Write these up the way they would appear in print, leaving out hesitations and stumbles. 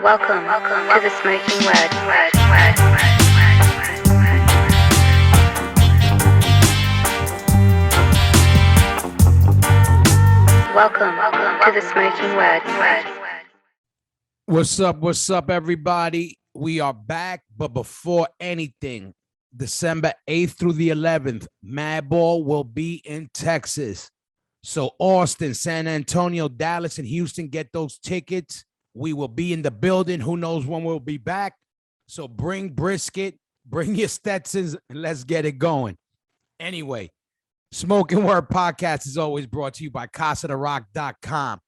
Welcome to the Smoking Word. Welcome to the Smoking Word. What's up, everybody? We are back, but before anything, December 8th through the 11th, Madball will be in Texas. So Austin, San Antonio, Dallas, and Houston, get those tickets. We will be in the building. Who knows when we'll be back? So bring brisket, bring your Stetsons, and let's get it going. Anyway, Smoking Word Podcast is always brought to you by CasaDeRock.com.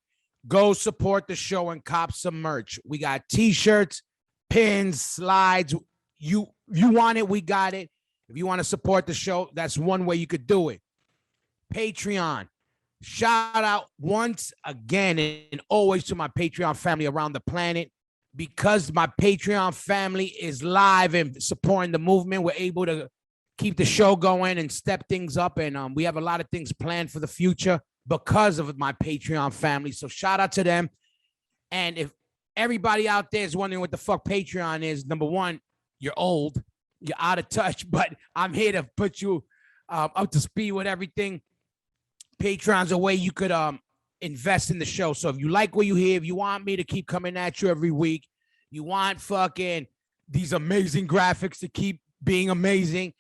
Go support the show and cop some merch. We got t-shirts, pins, slides. You want it, we got it. If you want to support the show, that's one way you could do it. Patreon. Shout out once again and always to my Patreon family around the planet. Because my Patreon family is live and supporting the movement, we're able to keep the show going and step things up. And we have a lot of things planned for the future because of my Patreon family. So shout out to them. And if everybody out there is wondering what the fuck Patreon is, number one, you're old, you're out of touch, but I'm here to put you up to speed with everything. Patreon's a way you could invest in the show. So if you like what you hear, if you want me to keep coming at you every week, you want fucking these amazing graphics to keep being amazing,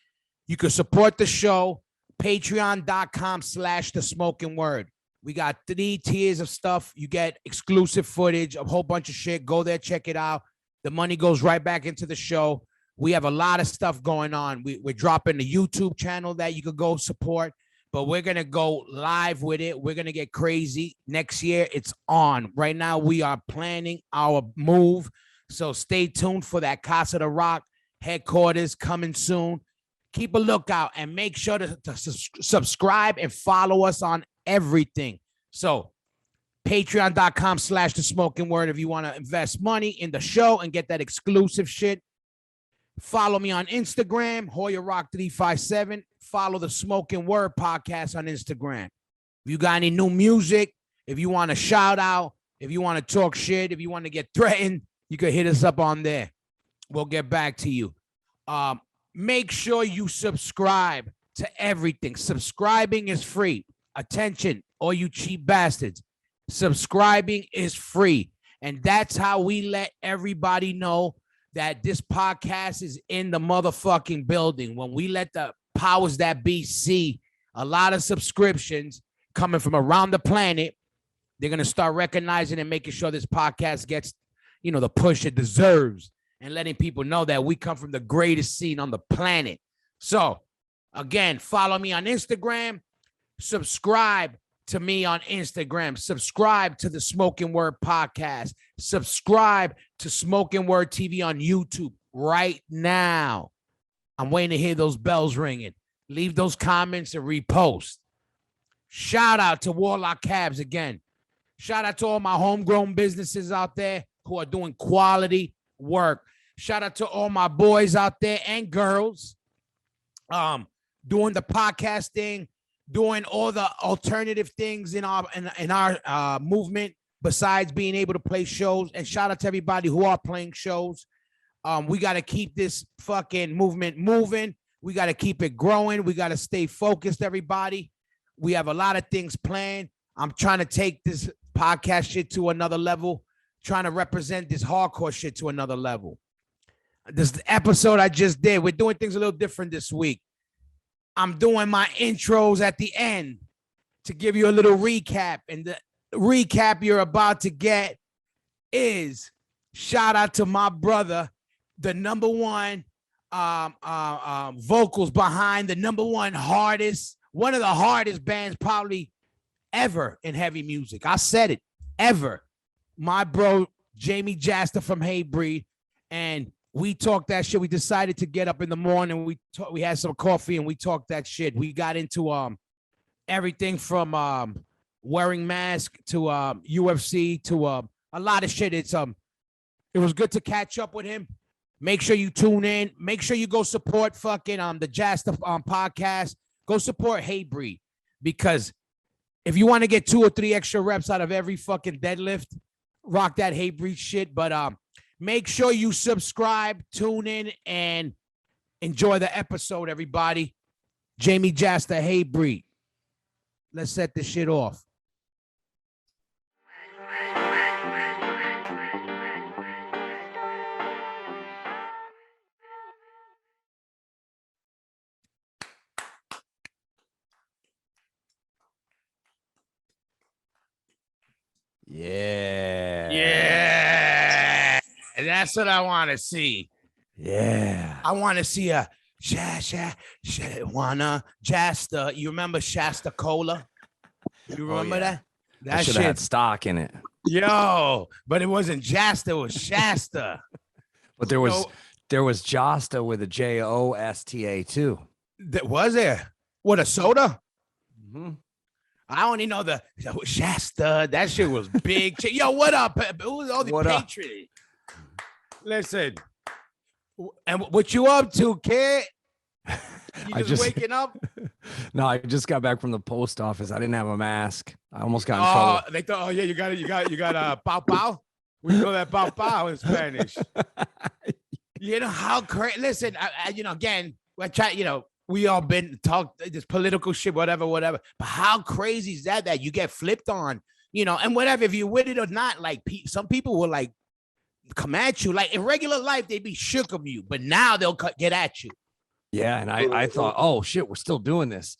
you can support the show. Patreon.com/The Smoking Word. We got 3 tiers of stuff. You get exclusive footage, a whole bunch of shit. Go there, check it out. The money goes right back into the show. We have a lot of stuff going on. We're dropping the YouTube channel that you could go support, but we're going to go live with it. We're going to get crazy. Next year, it's on. Right now, we are planning our move. So stay tuned for that Casa de Rock headquarters coming soon. Keep a lookout and make sure to subscribe and follow us on everything. So patreon.com/The Smoking Word if you want to invest money in the show and get that exclusive shit. Follow me on Instagram, Hoya Rock 357. Follow the Smoking Word Podcast on Instagram. If you got any new music, if you want to shout out, if you want to talk shit, if you want to get threatened, you can hit us up on there. We'll get back to you. Make sure you subscribe to everything. Subscribing is free. Attention, all you cheap bastards. Subscribing is free. And that's how we let everybody know that this podcast is in the motherfucking building. When we let the powers that be see a lot of subscriptions coming from around the planet, they're going to start recognizing and making sure this podcast gets, the push it deserves. And letting people know that we come from the greatest scene on the planet. So, again, follow me on Instagram. Subscribe to me on Instagram. Subscribe to the Smoking Word Podcast. Subscribe to Smoking Word TV on YouTube right now. I'm waiting to hear those bells ringing. Leave those comments and repost. Shout out to Warlock Cabs again. Shout out to all my homegrown businesses out there who are doing quality work. Shout out to all my boys out there and girls doing the podcasting, doing all the alternative things in our movement besides being able to play shows. And shout out to everybody who are playing shows. We got to keep this fucking movement moving. We got to keep it growing. We got to stay focused, everybody. We have a lot of things planned. I'm trying to take this podcast shit to another level. Trying to represent this hardcore shit to another level. This episode I just did, we're doing things a little different this week. I'm doing my intros at the end to give you a little recap. And the recap you're about to get is shout out to my brother, the number one vocals behind the number one one of the hardest bands probably ever in heavy music. I said it, ever. My bro, Jamie Jasta from Hatebreed, and we talked that shit. We decided to get up in the morning. We had some coffee and we talked that shit. We got into everything from wearing masks to UFC to a lot of shit. It was good to catch up with him. Make sure you tune in. Make sure you go support fucking the Jasta podcast. Go support Hatebreed, because if you want to get 2 or 3 extra reps out of every fucking deadlift, rock that Hatebreed shit. But Make sure you subscribe, tune in, and enjoy the episode, everybody. Jamie Jasta, hey, Bree. Let's set this shit off. Yeah. That's what I want to see. Yeah. I want to see a Jasta. You remember Shasta Cola? You remember yeah. that? I That should have had shit. stock in it. Yo, but it wasn't Jasta, it was Shasta. But there was No, Josta with a Josta too. was there? What, a soda? Mm-hmm. I only know the Shasta. That shit was big. Yo, what up? Who was all the What up? Patriot? Listen, and what you up to, kid? You I just, just- waking up? No, I just got back from the post office. I didn't have a mask. I almost got in Oh, trouble. they thought, oh yeah, you got pow pow. We call that pow pow in Spanish. You know how crazy. Listen, I again, I try. We all been talked this political shit, whatever. But how crazy is that you get flipped on? And whatever, if you're with it or not, like some people will like come at you. Like in regular life, they'd be shook of you, but now they'll get at you. Yeah, and I thought, oh shit, we're still doing this.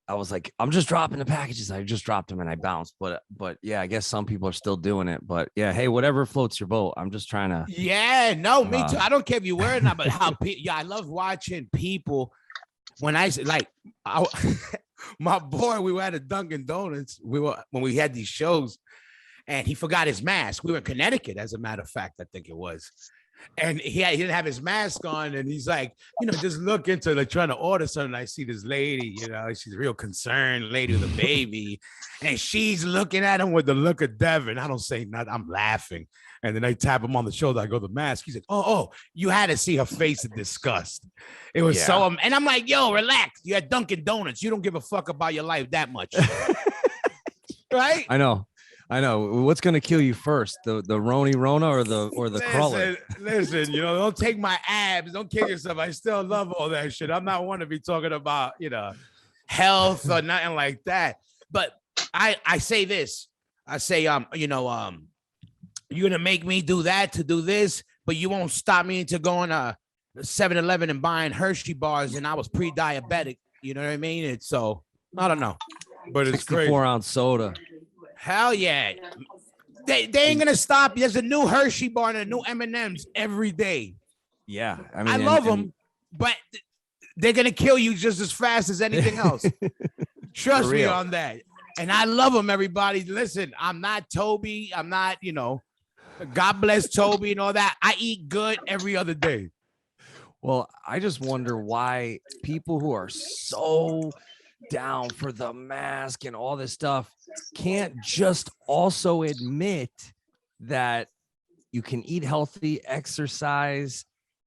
I was like, I'm just dropping the packages. I just dropped them and I bounced. But yeah, I guess some people are still doing it. But yeah, hey, whatever floats your boat. I'm just trying to. Yeah, no, me too. I don't care if you wear it or not, but I love watching people. When my boy, we were at a Dunkin' Donuts. When we had these shows, and he forgot his mask. We were in Connecticut, as a matter of fact, I think it was. And he didn't have his mask on, and he's like, just look into like trying to order something. I see this lady, she's real concerned, lady with a baby, and she's looking at him with the look of Devin. I don't say nothing. I'm laughing, and then I tap him on the shoulder. I go, the mask. He's like, oh, you had to see her face of disgust. It was so, and I'm like, yo, relax. You at Dunkin' Donuts. You don't give a fuck about your life that much, right? I know. What's gonna kill you first, the Roni Rona or the crawler? Listen, don't take my abs, don't kill yourself. I still love all that shit. I'm not one to be talking about health or nothing like that. But I say this. I say you're gonna make me do that to do this, but you won't stop me into going to 7-Eleven and buying Hershey bars, and I was pre-diabetic. You know what I mean? It's so I don't know, but it's crazy. 64-ounce soda. Hell yeah. They ain't gonna stop. There's a new Hershey bar and a new M&Ms every day. Yeah, I love them, but they're gonna kill you just as fast as anything else. Trust me on that. And I love them, everybody. Listen, I'm not Toby. I'm not, God bless Toby and all that. I eat good every other day. Well, I just wonder why people who are so down for the mask and all this stuff can't just also admit that you can eat healthy, exercise,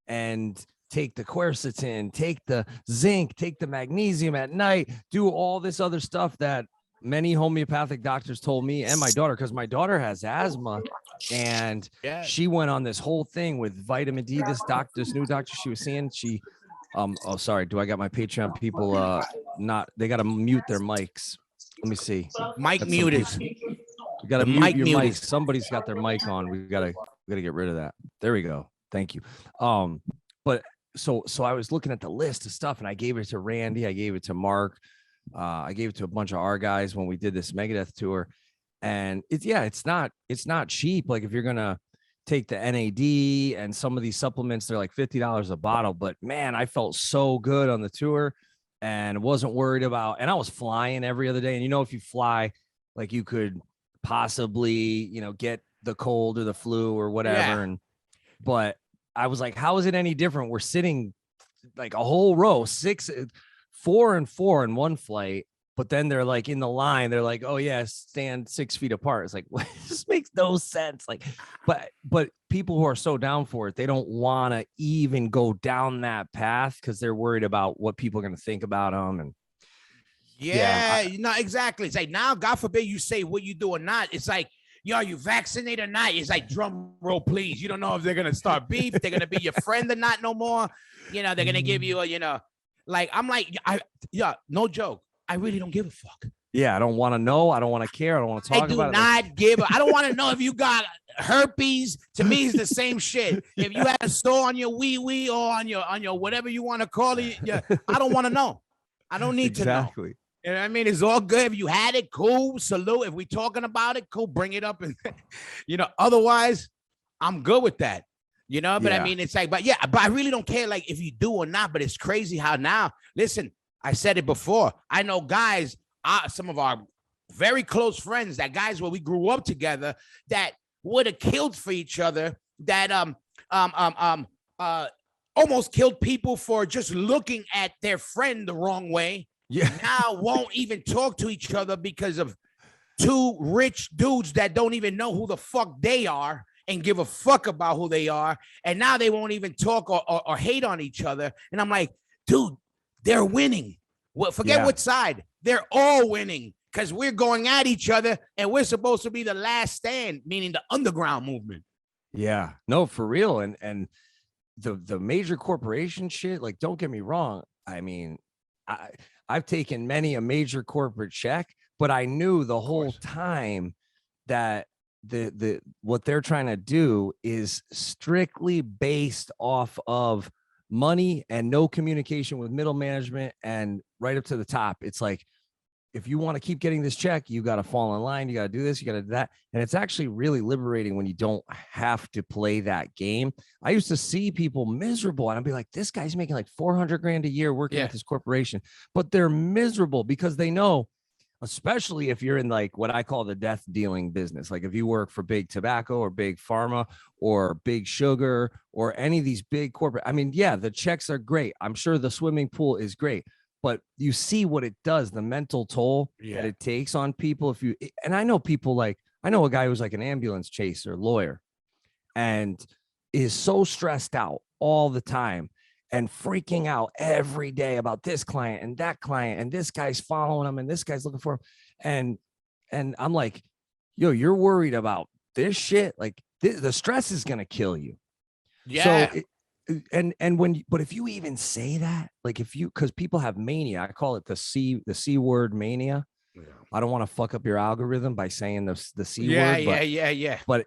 and take the quercetin, take the zinc, take the magnesium at night, do all this other stuff that many homeopathic doctors told me and my daughter, because my daughter has asthma, and she went on this whole thing with vitamin D. This new doctor she was seeing, oh, sorry. Do I got my Patreon people? They got to mute their mics. Let me see. Mic muted. You got to mute your mic. Somebody's got their mic on. We gotta get rid of that. There we go. Thank you. But so I was looking at the list of stuff, and I gave it to Randy. I gave it to Mark. I gave it to a bunch of our guys when we did this Megadeth tour. And it's not cheap. Like if you're gonna take the NAD and some of these supplements, they're like $50 a bottle. But man, I felt so good on the tour and wasn't worried about, and I was flying every other day. And if you fly, like you could possibly, get the cold or the flu or whatever. But I was like, how is it any different? We're sitting like a whole row, 4 and 4 in one flight. But then they're like in the line, they're like, oh yeah, stand 6 feet apart. It's like, this makes no sense. Like, but people who are so down for it, they don't want to even go down that path because they're worried about what people are going to think about them. And exactly. It's like now, God forbid you say what you do or not. It's like, yo, you vaccinated or not? It's like, drum roll, please. You don't know if they're gonna start beef, they're gonna be your friend or not no more. You know, they're gonna give you a, like, I'm like, no joke. I really don't give a fuck. Yeah, I don't want to know. I don't want to care. I don't want to talk about it. I don't want to know if you got herpes. To me, it's the same shit. If you had a sore on your wee or on your whatever you want to call it, I don't want to know. I don't need to know. You know what I mean? It's all good. If you had it, cool. Salute. If we talking about it, cool. Bring it up. And, otherwise, I'm good with that. But I mean, it's like, but I really don't care, like, if you do or not. But it's crazy how now, listen, I said it before. I know guys, some of our very close friends, that guys where we grew up together, that would have killed for each other, that almost killed people for just looking at their friend the wrong way. Yeah. Now won't even talk to each other because of two rich dudes that don't even know who the fuck they are and give a fuck about who they are. And now they won't even talk or hate on each other. And I'm like, dude, they're winning. Well, forget what side. They're all winning because we're going at each other and we're supposed to be the last stand, meaning the underground movement. Yeah, no, for real. And the major corporation shit, like, don't get me wrong. I mean, I've taken many a major corporate check, but I knew the whole time that the what they're trying to do is strictly based off of money and no communication with middle management and right up to the top. It's like, if you want to keep getting this check, you got to fall in line. You got to do this. You got to do that. And it's actually really liberating when you don't have to play that game. I used to see people miserable and I'd be like, this guy's making like 400 grand a year working at this corporation, but they're miserable because they know, especially if you're in like what I call the death dealing business. Like if you work for big tobacco or big pharma or big sugar or any of these big corporate, I mean, yeah, the checks are great. I'm sure the swimming pool is great, but you see what it does, the mental toll that it takes on people. And I know people, like, I know a guy who's like an ambulance chaser lawyer and is so stressed out all the time and freaking out every day about this client and this guy's following him and this guy's looking for him. And I'm like, yo, you're worried about this shit. Like the stress is going to kill you. Yeah. So but if you even say that, like cause people have mania, I call it the C word mania. Yeah. I don't want to fuck up your algorithm by saying the C word. But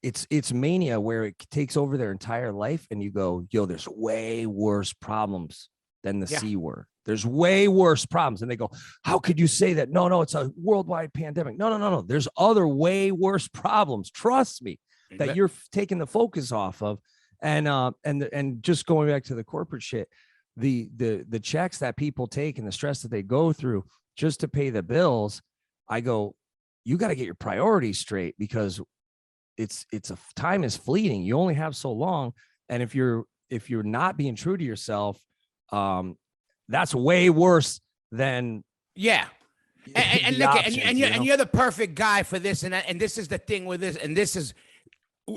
it's mania where it takes over their entire life. And you go, yo, there's way worse problems than the C word. There's way worse problems. And they go, how could you say that? No, it's a worldwide pandemic. No. There's other way worse problems. Trust me, that you're taking the focus off of. And just going back to the corporate shit, the checks that people take and the stress that they go through just to pay the bills, I go, you got to get your priorities straight because time is fleeting. You only have so long. And if you're not being true to yourself, that's way worse than. Yeah. And you're the perfect guy for this. And this is the thing with this. And this is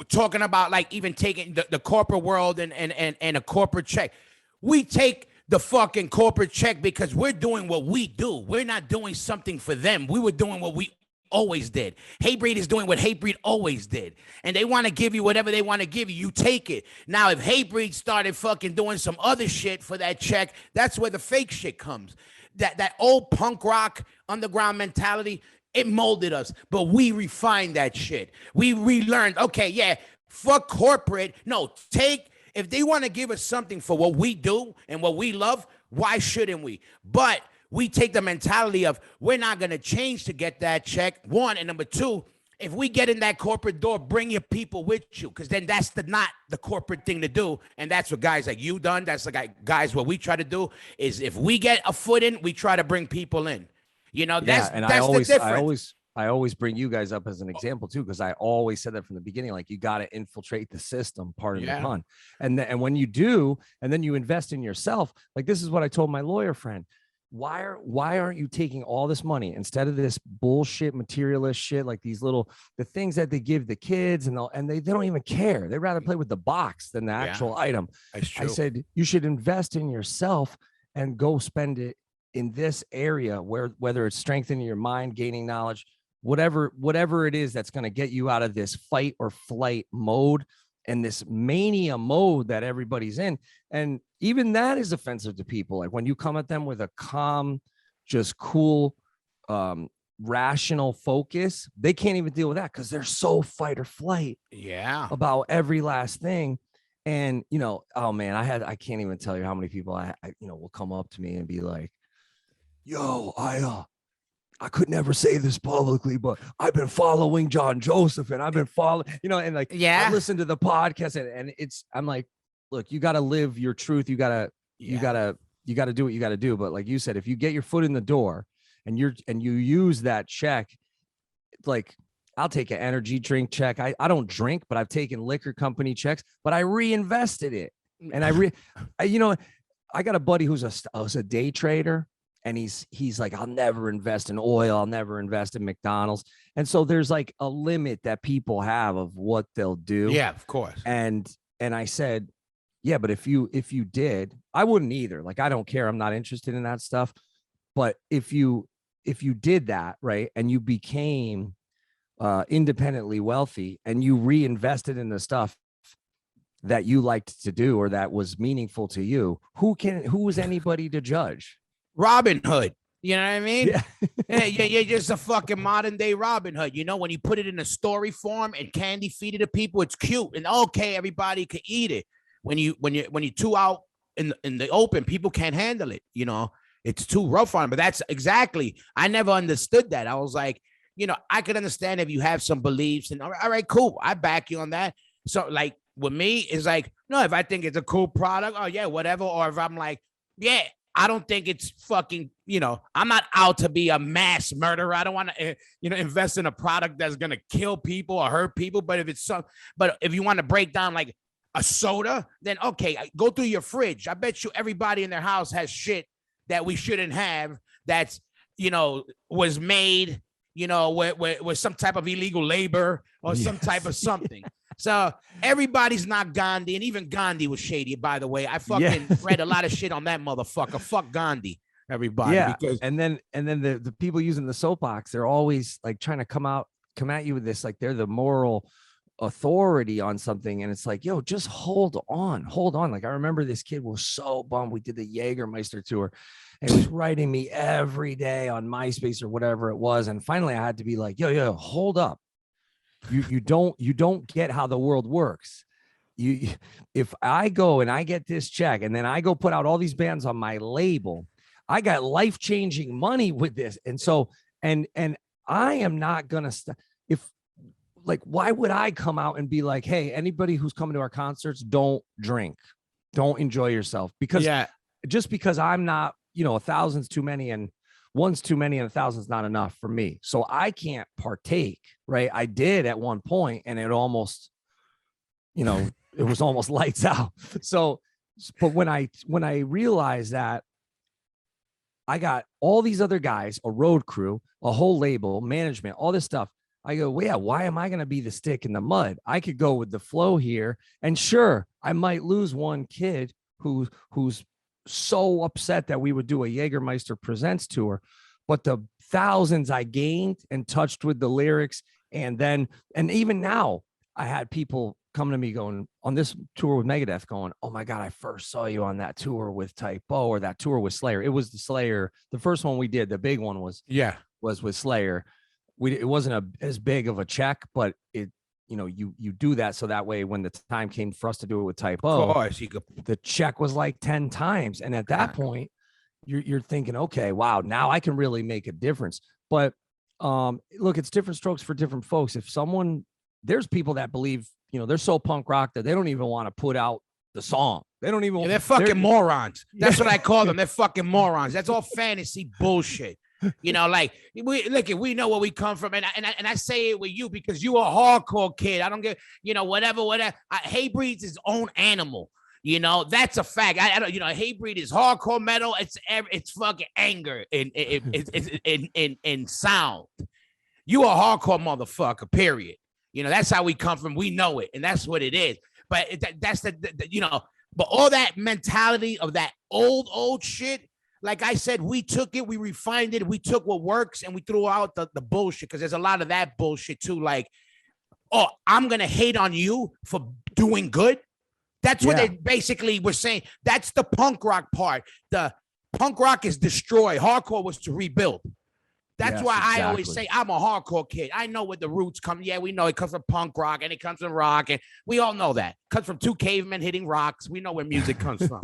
talking about like even taking the corporate world and a corporate check. We take the fucking corporate check because we're doing what we do. We're not doing something for them. We were doing what we always did. Hatebreed is doing what Hatebreed always did. And they want to give you whatever they want to give you. You take it. Now, if Hatebreed started fucking doing some other shit for that check, that's where the fake shit comes. That old punk rock underground mentality, it molded us, but we refined that shit. We relearned, okay, yeah, fuck corporate. No, if they want to give us something for what we do and what we love, why shouldn't we? But we take the mentality of we're not going to change to get that check, one. And number two, if we get in that corporate door, bring your people with you, because then that's not the corporate thing to do. And that's what guys like you done. That's like guys, what we try to do is if we get a foot in, we try to bring people in. That's the difference. I always bring you guys up as an example too, because I always said that from the beginning, like you got to infiltrate the system, pardon the pun. And when you do, and then you invest in yourself, like this is what I told my lawyer friend. Why aren't you taking all this money instead of this bullshit materialist shit, like the things that they give the kids and they don't even care. They rather play with the box than the actual item. That's true. I said, you should invest in yourself and go spend it in this area whether it's strengthening your mind, gaining knowledge, whatever it is that's going to get you out of this fight or flight mode and this mania mode that everybody's in. And even that is offensive to people. Like when you come at them with a calm, just cool, rational focus, they can't even deal with that because they're so fight or flight about every last thing. And, you know, oh man, I can't even tell you how many people I will come up to me and be like, yo, I could never say this publicly, but I've been following John Joseph and I've been following, you know, and like, I listen to the podcast and I'm like, look, you got to live your truth. You got to do what you got to do. But like you said, if you get your foot in the door and you use that check, like I'll take an energy drink check. I don't drink, but I've taken liquor company checks, but I reinvested it. And I got a buddy who's a day trader. And he's like, I'll never invest in oil. I'll never invest in McDonald's. And so there's like a limit that people have of what they'll do. Yeah, of course. And I said, yeah, but if you did, I wouldn't either. Like, I don't care. I'm not interested in that stuff. But if you did that, right, and you became independently wealthy and you reinvested in the stuff that you liked to do or that was meaningful to you, who is anybody to judge? Robin Hood. You know what I mean? Yeah. You're just a fucking modern day Robin Hood. You know, when you put it in a story form and candy feed it to people, it's cute and okay, everybody can eat it. When you too out in the open, people can't handle it. You know, it's too rough on them. But that's exactly, I never understood that. I was like, you know, I could understand if you have some beliefs and all right, cool, I back you on that. So like with me, it's like, no, if I think it's a cool product, oh yeah, whatever. Or if I'm like, yeah, I don't think it's fucking, you know, I'm not out to be a mass murderer. I don't want to, invest in a product that's going to kill people or hurt people. But if you want to break down like a soda, then okay, go through your fridge. I bet you everybody in their house has shit that we shouldn't have. That's, was made, with some type of illegal labor or some type of something. So everybody's not Gandhi, and even Gandhi was shady, by the way. I fucking read a lot of shit on that motherfucker. Fuck Gandhi, everybody. Yeah, and then the people using the soapbox, they're always like trying to come at you with this, like they're the moral authority on something, and it's like, yo, just hold on. Like I remember this kid was so bummed. We did the Jägermeister tour, and he was writing me every day on MySpace or whatever it was, and finally I had to be like, yo, hold up. You don't get how the world works. If I go and I get this check and then I go put out all these bands on my label, I got life-changing money with this. And so, and I am not going to why would I come out and be like, hey, anybody who's coming to our concerts, don't drink, don't enjoy yourself, because just because I'm not, 1,000's too many and one's too many and 1,000's not enough for me. So I can't partake, right? I did at one point and it almost, it was almost lights out. So, but when I realized that I got all these other guys, a road crew, a whole label, management, all this stuff, I go, well, yeah, why am I going to be the stick in the mud? I could go with the flow here. And sure, I might lose one kid who's so upset that we would do a Jägermeister Presents tour, but the thousands I gained and touched with the lyrics. And even now I had people come to me going on this tour with Megadeth going, oh my God, I first saw you on that tour with Type O or that tour with Slayer. It was the Slayer. The first one we did, the big one was with Slayer. It wasn't as big of a check, but it, you do that. So that way, when the time came for us to do it with Type O, of course, the check was like 10 times. And at that point, you're thinking, okay, wow, now I can really make a difference. But look, it's different strokes for different folks. There's people that believe, they're so punk rock that they don't even want to put out the song. They don't even. They're fucking morons. That's what I call them. They're fucking morons. That's all fantasy bullshit. We know where we come from, and I say it with you because you a hardcore kid. I don't get, whatever. Hatebreed's his own animal. That's a fact. I don't, Hatebreed is hardcore metal. It's fucking anger in sound. You a hardcore motherfucker. Period. That's how we come from. We know it, and that's what it is. But that's but all that mentality of that old shit. like I said, we took it, we refined it, we took what works, and we threw out the bullshit, because there's a lot of that bullshit too. Like, oh, I'm gonna hate on you for doing good. That's what they basically were saying. That's the punk rock part. The punk rock is destroy. Hardcore was to rebuild. That's why I always say I'm a hardcore kid. I know where the roots come. Yeah, we know it comes from punk rock and it comes from rock, and we all know that. It comes from two cavemen hitting rocks. We know where music comes from.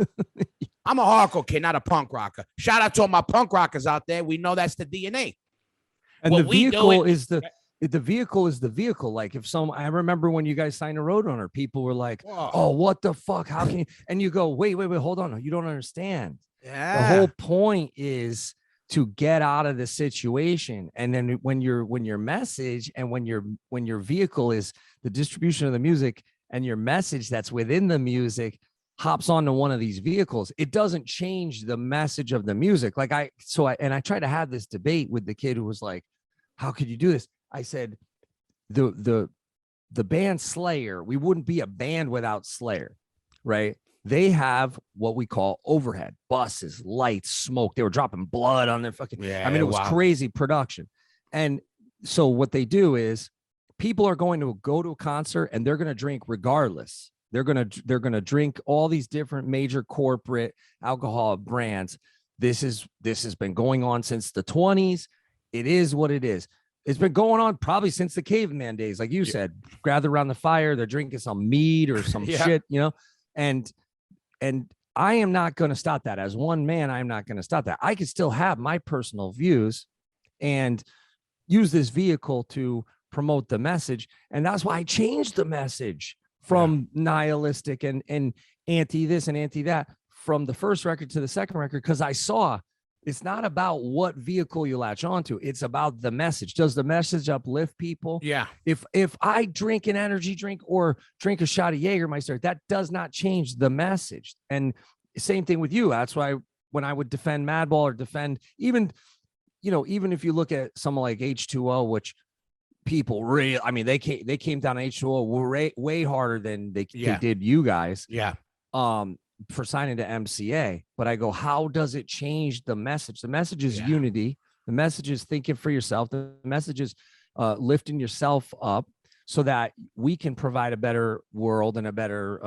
I'm a hardcore kid, not a punk rocker. Shout out to all my punk rockers out there. We know that's the DNA. And what the vehicle is the vehicle is the vehicle. Like if I remember when you guys signed a Roadrunner, people were like, "Oh, what the fuck? How can you?" And you go, "Wait, hold on. You don't understand. Yeah. The whole point is to get out of the situation. And then when your message and when your vehicle is the distribution of the music and your message that's within the music hops onto one of these vehicles, it doesn't change the message of the music. Like I tried to have this debate with the kid who was like, how could you do this? I said, the band Slayer, we wouldn't be a band without Slayer, right? They have what we call overhead, buses, lights, smoke. They were dropping blood on their fucking, I mean, it was crazy production. And so what they do is people are going to go to a concert and they're going to drink regardless. They're going to drink all these different major corporate alcohol brands. This has been going on since the 20s. It is what it is. It's been going on probably since the caveman days. Like you said, gather around the fire. They're drinking some mead or some shit, you know, and I am not going to stop that. As one man, I'm not going to stop that. I can still have my personal views and use this vehicle to promote the message. And that's why I changed the message from nihilistic and anti this and anti that from the first record to the second record, because I saw it's not about what vehicle you latch onto. It's about the message. Does the message uplift people? Yeah. If I drink an energy drink or drink a shot of Jägermeister, that does not change the message. And same thing with you. That's why when I would defend Madball or defend even if you look at someone like H2O, which people really, I mean, they came down H2O way harder than they did you guys. Yeah. For signing to MCA, but I go, how does it change the message? The message is unity. The message is thinking for yourself. The message is lifting yourself up so that we can provide a better world and a better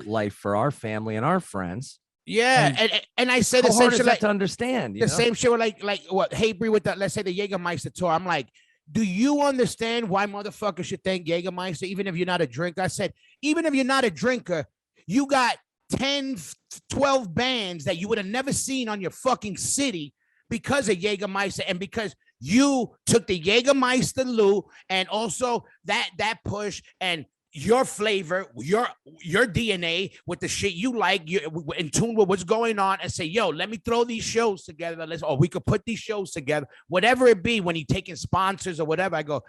life for our family and our friends. Yeah, and I said the same shit like to understand the same shit with like what Hatebreed with that. Let's say the Jägermeister tour. I'm like, do you understand why motherfuckers should thank Jägermeister even if you're not a drinker? I said, even if you're not a drinker, you got 10, 12 bands that you would have never seen on your fucking city because of Jägermeister and because you took the Jägermeister Lou and also that push and your flavor, your DNA with the shit you like, you're in tune with what's going on, and say, yo, let me throw these shows together. We could put these shows together, whatever it be. When you're taking sponsors or whatever, I go,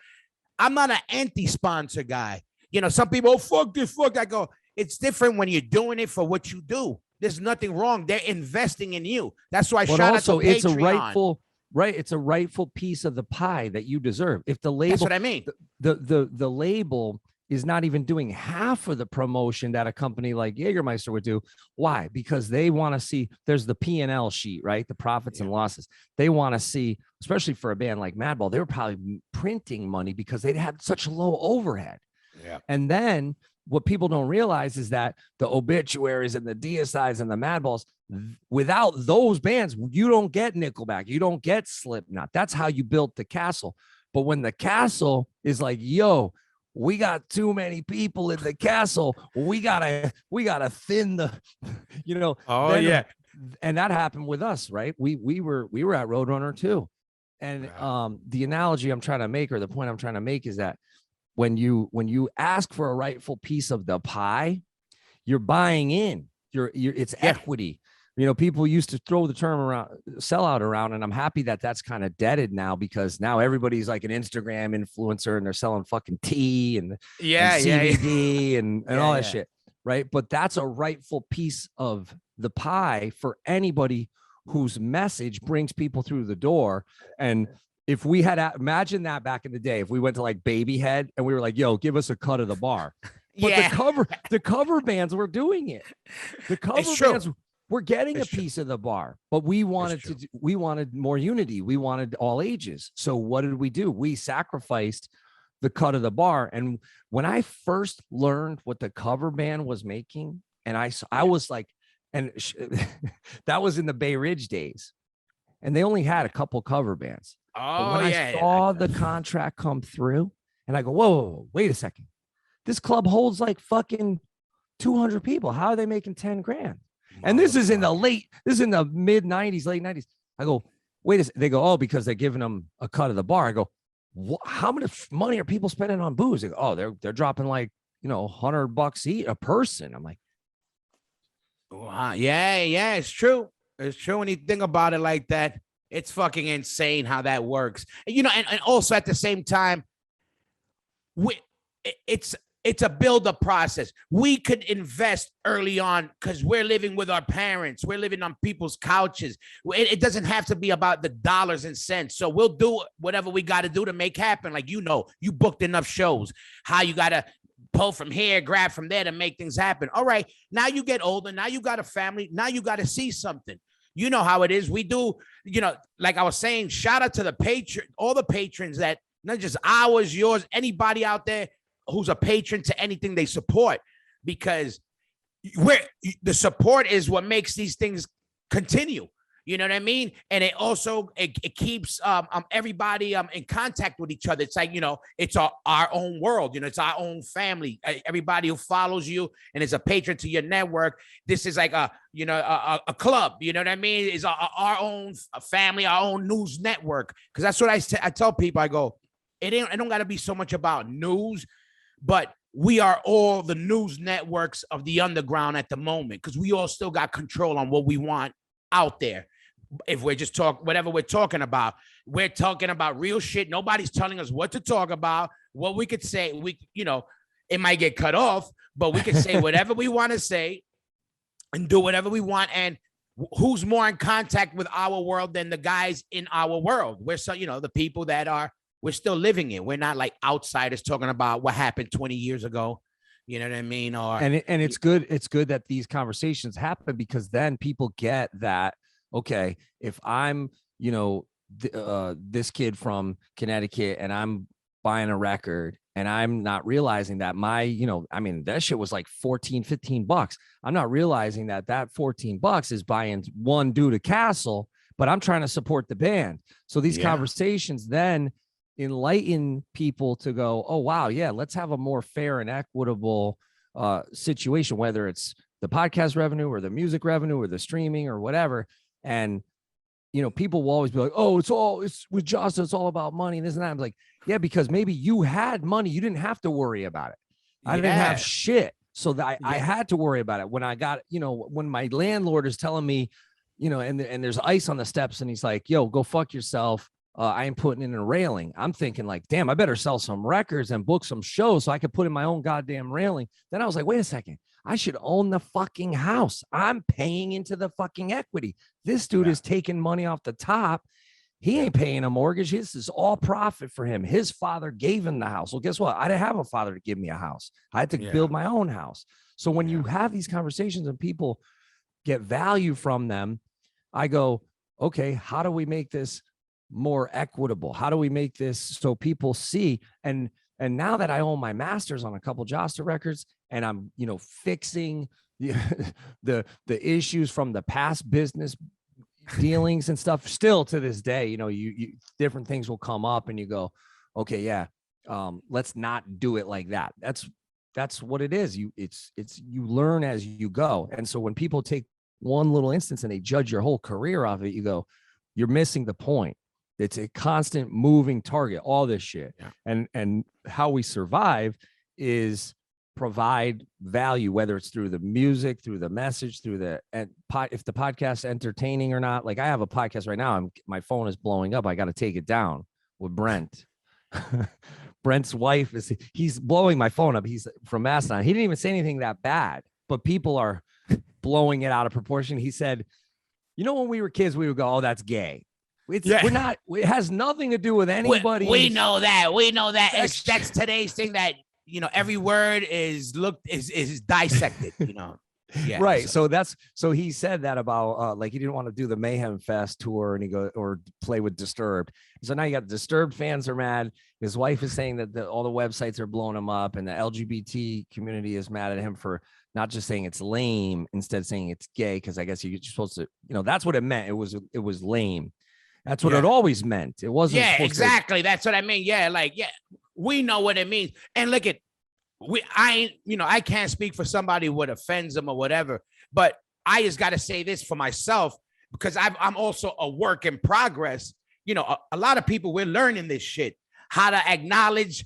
I'm not an anti-sponsor guy. You know, some people, fuck this, fuck. I go, it's different when you're doing it for what you do. There's nothing wrong. They're investing in you. That's why. Shout out to Patreon. It's a rightful, right? It's a rightful piece of the pie that you deserve. If the label, that's what I mean. The label is not even doing half of the promotion that a company like Jägermeister would do. Why? Because they want to see. There's the P&L sheet, right? The profits and losses. They want to see, especially for a band like Madball. They were probably printing money because they had such low overhead. Yeah. And then what people don't realize is that the Obituaries and the DSIs and the Madballs, without those bands, you don't get Nickelback. You don't get Slipknot. That's how you built the Castle. But when the Castle is like, yo, we got too many people in the Castle, we gotta thin the, you know. Oh yeah. And that happened with us, right? We were at Roadrunner too. And the analogy I'm trying to make, or the point I'm trying to make, is that when you ask for a rightful piece of the pie, you're buying in. It's equity. You know, people used to throw the term around, sellout around, and I'm happy that that's kind of deaded now, because now everybody's like an Instagram influencer and they're selling fucking tea and CBD and all that shit, right? But that's a rightful piece of the pie for anybody whose message brings people through the door. And if we had, imagine that back in the day, if we went to like Babyhead and we were like, yo, give us a cut of the bar. But the cover bands were doing it. The cover bands We're getting It's a piece of the bar, but we wanted we wanted more unity. We wanted all ages. So what did we do? We sacrificed the cut of the bar. And when I first learned what the cover band was making, and I was like, and that was in the Bay Ridge days, and they only had a couple cover bands. But when I saw the contract come through, and I go, whoa, wait a second. This club holds like fucking 200 people. How are they making 10 grand? And this is in the mid 90s, late 90s. I go, wait a second. They go, oh, because they're giving them a cut of the bar. I go, how much money are people spending on booze? They go, oh, they're dropping like, $100 each a person. I'm like, wow. Yeah, it's true. It's true. When you think about it like that, it's fucking insane how that works. And also at the same time, it's a build-up process. We could invest early on because we're living with our parents. We're living on people's couches. It doesn't have to be about the dollars and cents. So we'll do whatever we got to do to make happen. Like, you booked enough shows. How you got to pull from here, grab from there to make things happen. All right, now you get older. Now you got a family. Now you got to see something. You know how it is. We do, like I was saying, shout out to the patron, all the patrons that, not just ours, yours, anybody out there who's a patron to anything they support, because the support is what makes these things continue. You know what I mean? And it also it keeps everybody in contact with each other. It's like, it's our own world. It's our own family. Everybody who follows you and is a patron to your network. This is like a club. You know what I mean? It's our own family, our own news network. Because that's what I tell people. I go, it don't got to be so much about news, but we are all the news networks of the underground at the moment, because we all still got control on what we want out there. If we're just whatever we're talking about real shit. Nobody's telling us what to talk about, what we could say. It might get cut off, but we can say whatever we want to say and do whatever we want. And who's more in contact with our world than the guys in our world? We're the people that we're still living in. We're not like outsiders talking about what happened 20 years ago. You know what I mean? And it's good. It's good that these conversations happen, because then people get that, okay, if I'm, this kid from Connecticut and I'm buying a record and I'm not realizing that that shit was like $14-15. I'm not realizing that $14 is buying one dude a castle, but I'm trying to support the band. So these conversations then enlighten people to go, oh, wow, yeah, let's have a more fair and equitable situation, whether it's the podcast revenue or the music revenue or the streaming or whatever. And people will always be like, oh, it's with Josh, it's all about money and this and that. I'm like, yeah, because maybe you had money, you didn't have to worry about it. I didn't have shit, so that I had to worry about it. When I got, when my landlord is telling me, and there's ice on the steps, and he's like, yo, go fuck yourself. I am putting in a railing. I'm thinking like, damn, I better sell some records and book some shows so I could put in my own goddamn railing. Then I was like, wait a second, I should own the fucking house. I'm paying into the fucking equity. This dude is taking money off the top. He ain't paying a mortgage. This is all profit for him. His father gave him the house. Well, guess what? I didn't have a father to give me a house. I had to build my own house. So when you have these conversations and people get value from them, I go, okay, how do we make this more equitable? How do we make this so people see? And now that I own my masters on a couple Josta records, and I'm, fixing the issues from the past business dealings and stuff, still to this day, you different things will come up and you go, okay, yeah, let's not do it like that. That's what it is. You learn as you go. And so when people take one little instance and they judge your whole career off of it, you go, you're missing the point. It's a constant moving target, all this shit. Yeah. And how we survive is provide value, whether it's through the music, through the message, through if the podcast's entertaining or not. Like I have a podcast right now, my phone is blowing up. I got to take it down with Brent. Brent's wife he's blowing my phone up. He's from Mastodon. He didn't even say anything that bad, but people are blowing it out of proportion. He said, when we were kids, we would go, oh, that's gay. We're not. It has nothing to do with anybody. We know that. We know that. That's today's thing. That every word is dissected. Yeah. Right. So he said that about like he didn't want to do the Mayhem Fest tour and or play with Disturbed. So now you got Disturbed fans are mad. His wife is saying that all the websites are blowing him up, and the LGBT community is mad at him for not just saying it's lame, instead saying it's gay, because I guess you're supposed to, that's what it meant. It was lame. That's what it always meant. It wasn't. Yeah, exactly. That's what I mean. Yeah, we know what it means. And look at, I can't speak for somebody what offends them or whatever, but I just got to say this for myself, because I'm also a work in progress. A lot of people, we're learning this shit, how to acknowledge.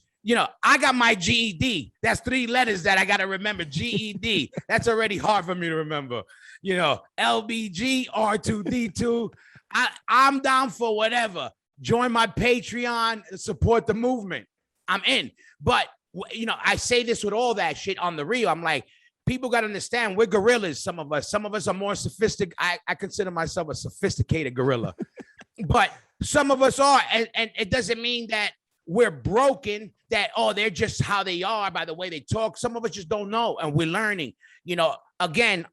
I got my GED. That's 3 letters that I got to remember. GED. That's already hard for me to remember. LBG, R2D2. I'm down for whatever. Join my Patreon, support the movement. I'm in. But, I say this with all that shit on the real. I'm like, people got to understand, we're gorillas, some of us. Some of us are more sophisticated. I consider myself a sophisticated gorilla. But some of us are. And it doesn't mean that we're broken, that, they're just how they are by the way they talk. Some of us just don't know, and we're learning. Again,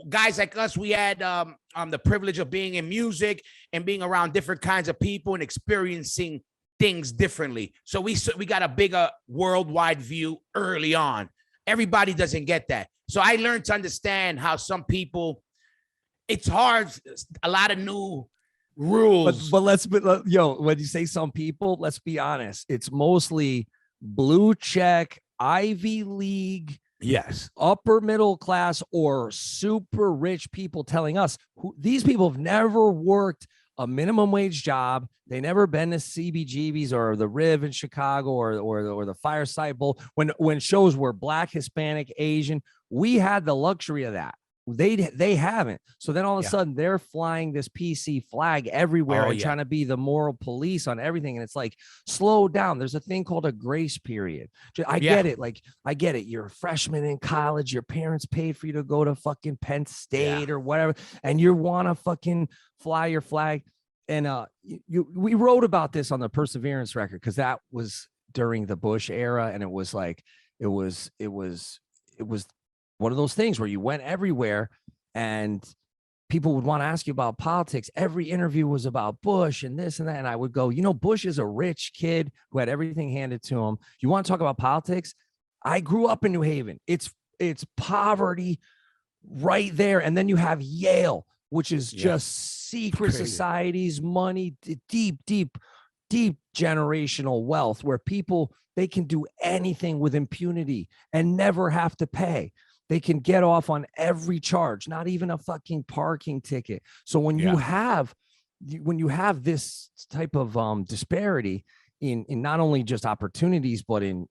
guys like us, we had the privilege of being in music and being around different kinds of people and experiencing things differently. So we got a bigger worldwide view early on. Everybody doesn't get that. So I learned to understand how some people, it's hard, a lot of new rules. But when you say some people, let's be honest, it's mostly blue check, Ivy League, yes, upper middle class or super rich people telling us these people have never worked a minimum wage job. They never been to CBGB's or the Riv in Chicago or the Fireside Bowl when shows were Black, Hispanic, Asian. We had the luxury of that. They haven't. So then all of a sudden they're flying this PC flag everywhere and trying to be the moral police on everything. And it's like, slow down. There's a thing called a grace period. I get it. I get it. You're a freshman in college. Your parents paid for you to go to fucking Penn State or whatever. And you want to fucking fly your flag. And we wrote about this on the Perseverance record, because that was during the Bush era. And it was like, it was one of those things where you went everywhere and people would want to ask you about politics. Every interview was about Bush and this and that. And I would go, Bush is a rich kid who had everything handed to him. You want to talk about politics? I grew up in New Haven. It's poverty right there. And then you have Yale, which is just secret societies, money, deep generational wealth, where people, they can do anything with impunity and never have to pay. They can get off on every charge, not even a fucking parking ticket. So when you have this type of disparity in not only just opportunities, but in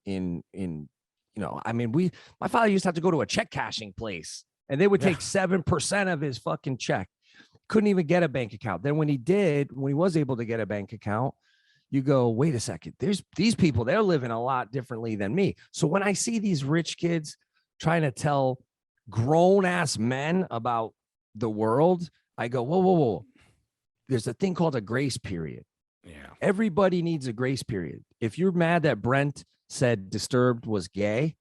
my father used to have to go to a check cashing place, and they would take 7% of his fucking check. Couldn't even get a bank account. Then when he was able to get a bank account, you go, wait a second, there's these people, they're living a lot differently than me. So when I see these rich kids trying to tell grown ass men about the world, I go, whoa. There's a thing called a grace period. Yeah. Everybody needs a grace period. If you're mad that Brent said Disturbed was gay,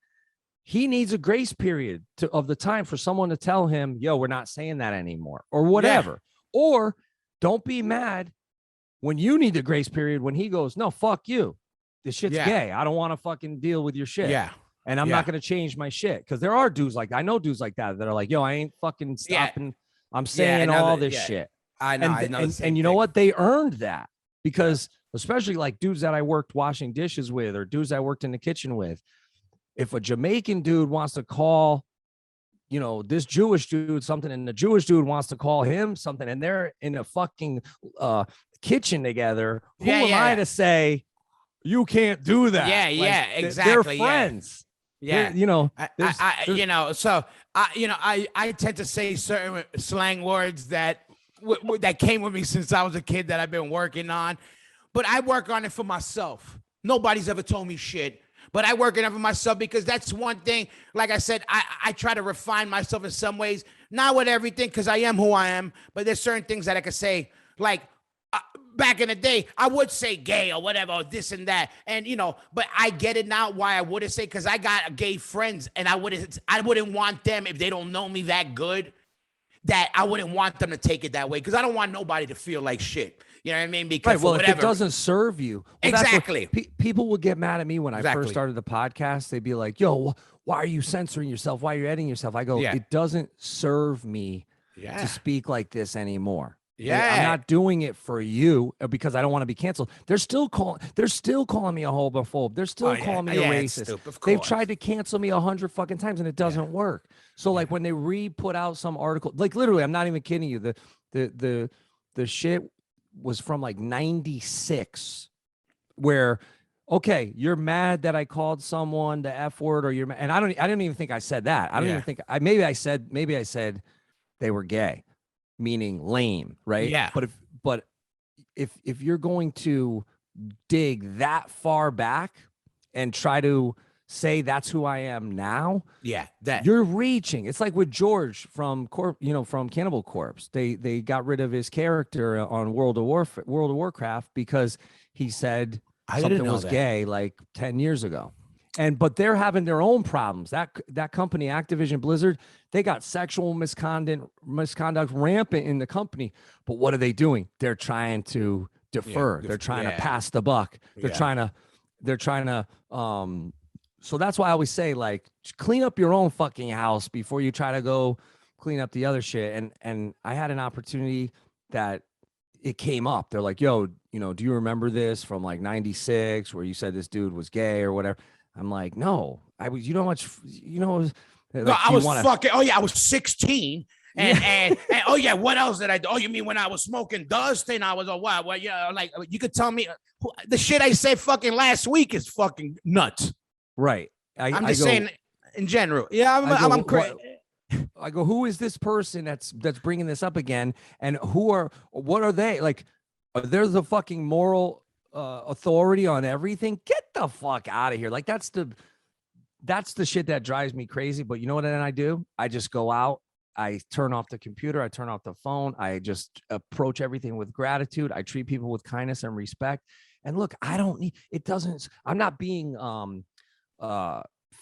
he needs a grace period of the time for someone to tell him, yo, we're not saying that anymore, or whatever. Yeah. Or don't be mad when you need the grace period when he goes, no, fuck you. This shit's gay. I don't want to fucking deal with your shit. Yeah. And I'm not going to change my shit. Because there are dudes like that. I know dudes like that are like, yo, I ain't fucking stopping. Yeah. I'm saying all this shit. I know. And you know what? They earned that, because especially like dudes that I worked washing dishes with, or dudes I worked in the kitchen with. If a Jamaican dude wants to call, this Jewish dude something, and the Jewish dude wants to call him something, and they're in a fucking kitchen together, who am I to say you can't do that? Yeah, exactly. They're friends. Yeah. I tend to say certain slang words that came with me since I was a kid that I've been working on, but I work on it for myself. Nobody's ever told me shit. But I work it out for myself, because that's one thing. Like I said, I try to refine myself in some ways, not with everything, because I am who I am. But there's certain things that I could say, like, back in the day, I would say gay or whatever, or this and that. And, but I get it now why I wouldn't say, because I got gay friends and I wouldn't want them, if they don't know me that good, that I wouldn't want them to take it that way, because I don't want nobody to feel like shit. You know what I mean? Because right. Well, if it doesn't serve you, exactly. People would get mad at me when I first started the podcast. They'd be like, "Yo, why are you censoring yourself? Why are you editing yourself?" I go, "It doesn't serve me to speak like this anymore. Yeah, I'm not doing it for you because I don't want to be canceled." They're still calling me a homophobe. They're still calling me a racist. They've tried to cancel me 100 fucking times and it doesn't work. So like when they put out some article, like literally, I'm not even kidding you. The shit was from like 96, where, okay, you're mad that I called someone the F word, or and I didn't even think I said that. I don't even think maybe I said they were gay, meaning lame, right? Yeah. But if you're going to dig that far back and try to say that's who I am now, that you're reaching. It's like with George from from Cannibal Corpse. They got rid of his character on World of Warcraft because he said something was gay like 10 years ago. But they're having their own problems. That company, Activision Blizzard, they got sexual misconduct rampant in the company. But what are they doing? They're trying to defer. They're trying to pass the buck. They're trying to so that's why I always say, like, clean up your own fucking house before you try to go clean up the other shit. And I had an opportunity that it came up. They're like, "Yo, do you remember this from like 96 where you said this dude was gay or whatever?" I'm like, "No, I was, like, no, I was fucking, I was 16. And oh yeah, what else did I do? Oh, you mean when I was smoking dust and I was what? Well, yeah, like you could tell me the shit I said fucking last week is fucking nuts." Right. I'm just saying in general. Yeah, I'm crazy. I go, who is this person that's bringing this up again? And what are they? Like, are they the fucking moral authority on everything? Get the fuck out of here. Like, that's the shit that drives me crazy. But you know what then I do? I just go out. I turn off the computer. I turn off the phone. I just approach everything with gratitude. I treat people with kindness and respect. And look, I'm not being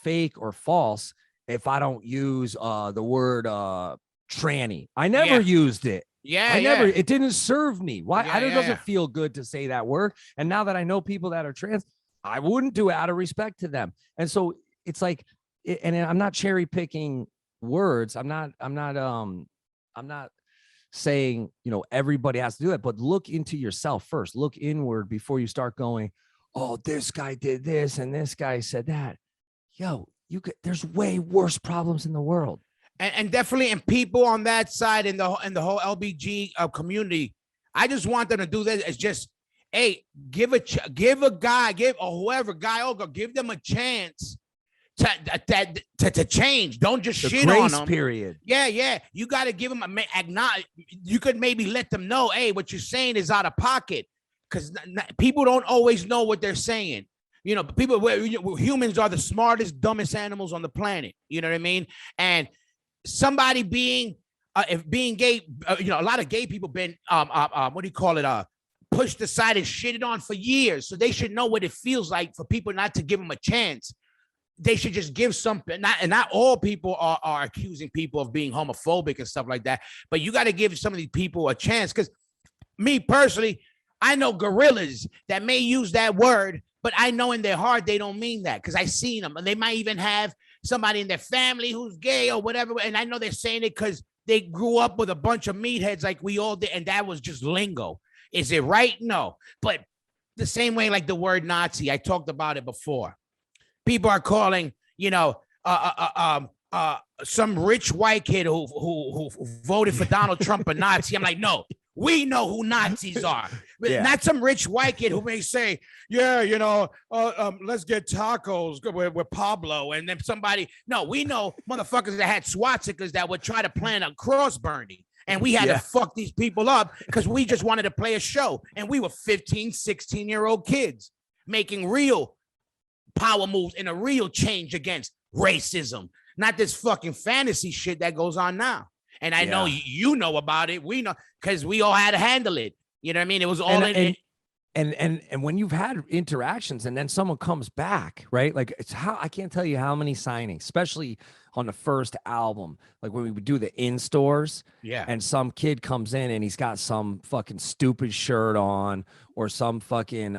fake or false if I don't use the word tranny. I never used it. It didn't serve me. Why? It doesn't feel good to say that word. And now that I know people that are trans, I wouldn't do it out of respect to them. And so it's like, and I'm not cherry picking words. I'm not saying, everybody has to do it, but look into yourself first. Look inward before you start going, "Oh, this guy did this and this guy said that." Yo, there's way worse problems in the world. And definitely, and people on that side in the whole LBG community, I just want them to do this. It's just, hey, give a guy, whoever, guy or girl, give them a chance to change. Don't just shit on them. Period. Yeah. You got to give them you could maybe let them know, hey, what you're saying is out of pocket, because people don't always know what they're saying. Humans are the smartest, dumbest animals on the planet. You know what I mean? And somebody being gay, a lot of gay people been pushed aside and shitted on for years. So they should know what it feels like for people not to give them a chance. They should just give something. Not all people are accusing people of being homophobic and stuff like that. But you got to give some of these people a chance. Because me personally, I know gorillas that may use that word, but I know in their heart they don't mean that, because I've seen them. And they might even have somebody in their family who's gay or whatever. And I know they're saying it because they grew up with a bunch of meatheads like we all did. And that was just lingo. Is it right? No. But the same way, like the word Nazi, I talked about it before. People are calling, some rich white kid who voted for Donald Trump a Nazi. I'm like, no, we know who Nazis are. Not some rich white kid who may say, let's get tacos with Pablo. And then we know motherfuckers that had swastikas that would try to plan a cross burning. And we had to fuck these people up because we just wanted to play a show. And we were 15, 16-year-old kids making real power moves and a real change against racism, not this fucking fantasy shit that goes on now. And I know you know about it. We know because we all had to handle it. You know what I mean? It was all and when you've had interactions and then someone comes back, right? Like it's how I can't tell you how many signings, especially on the first album, like when we would do the in stores, and some kid comes in and he's got some fucking stupid shirt on or some fucking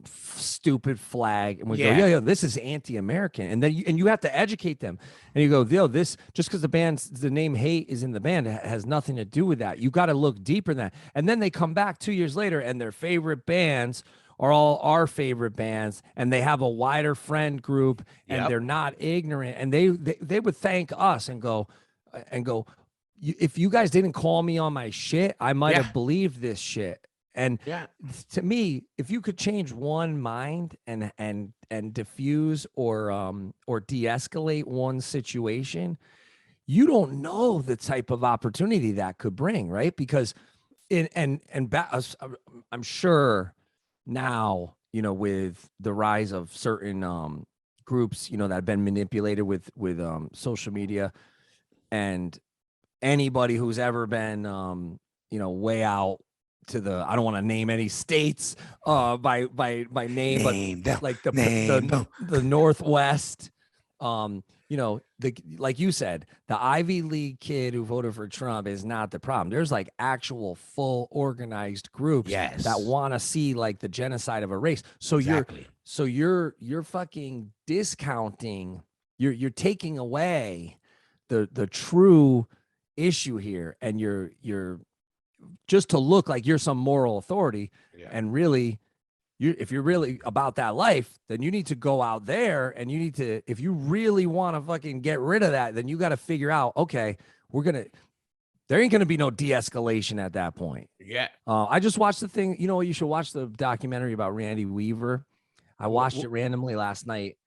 stupid flag, and we go, yo, this is anti-American, and then you have to educate them, and you go, yo, this just because the name Hate is in the band has nothing to do with that. You got to look deeper than that. And then they come back 2 years later and their favorite bands are all our favorite bands, and they have a wider friend group, and they're not ignorant, and they would thank us and go, if you guys didn't call me on my shit, I might have believed this shit. And to me, if you could change one mind and diffuse or de-escalate one situation, you don't know the type of opportunity that could bring, right? Because I'm sure now, with the rise of certain groups, that have been manipulated with social media, and anybody who's ever been, way out to the, I don't want to name any states by name, but like the Northwest, like you said, the Ivy League kid who voted for Trump is not the problem. There's like actual full organized groups that want to see like the genocide of a race. So you're fucking discounting, you're taking away the true issue here, and you're just to look like you're some moral authority, and really if you're really about that life, then you need to go out there and you need to, if you really want to fucking get rid of that, then you got to figure out, okay, there ain't going to be no de-escalation at that point. I just watched the thing, you should watch the documentary about Randy Weaver. I watched it randomly last night.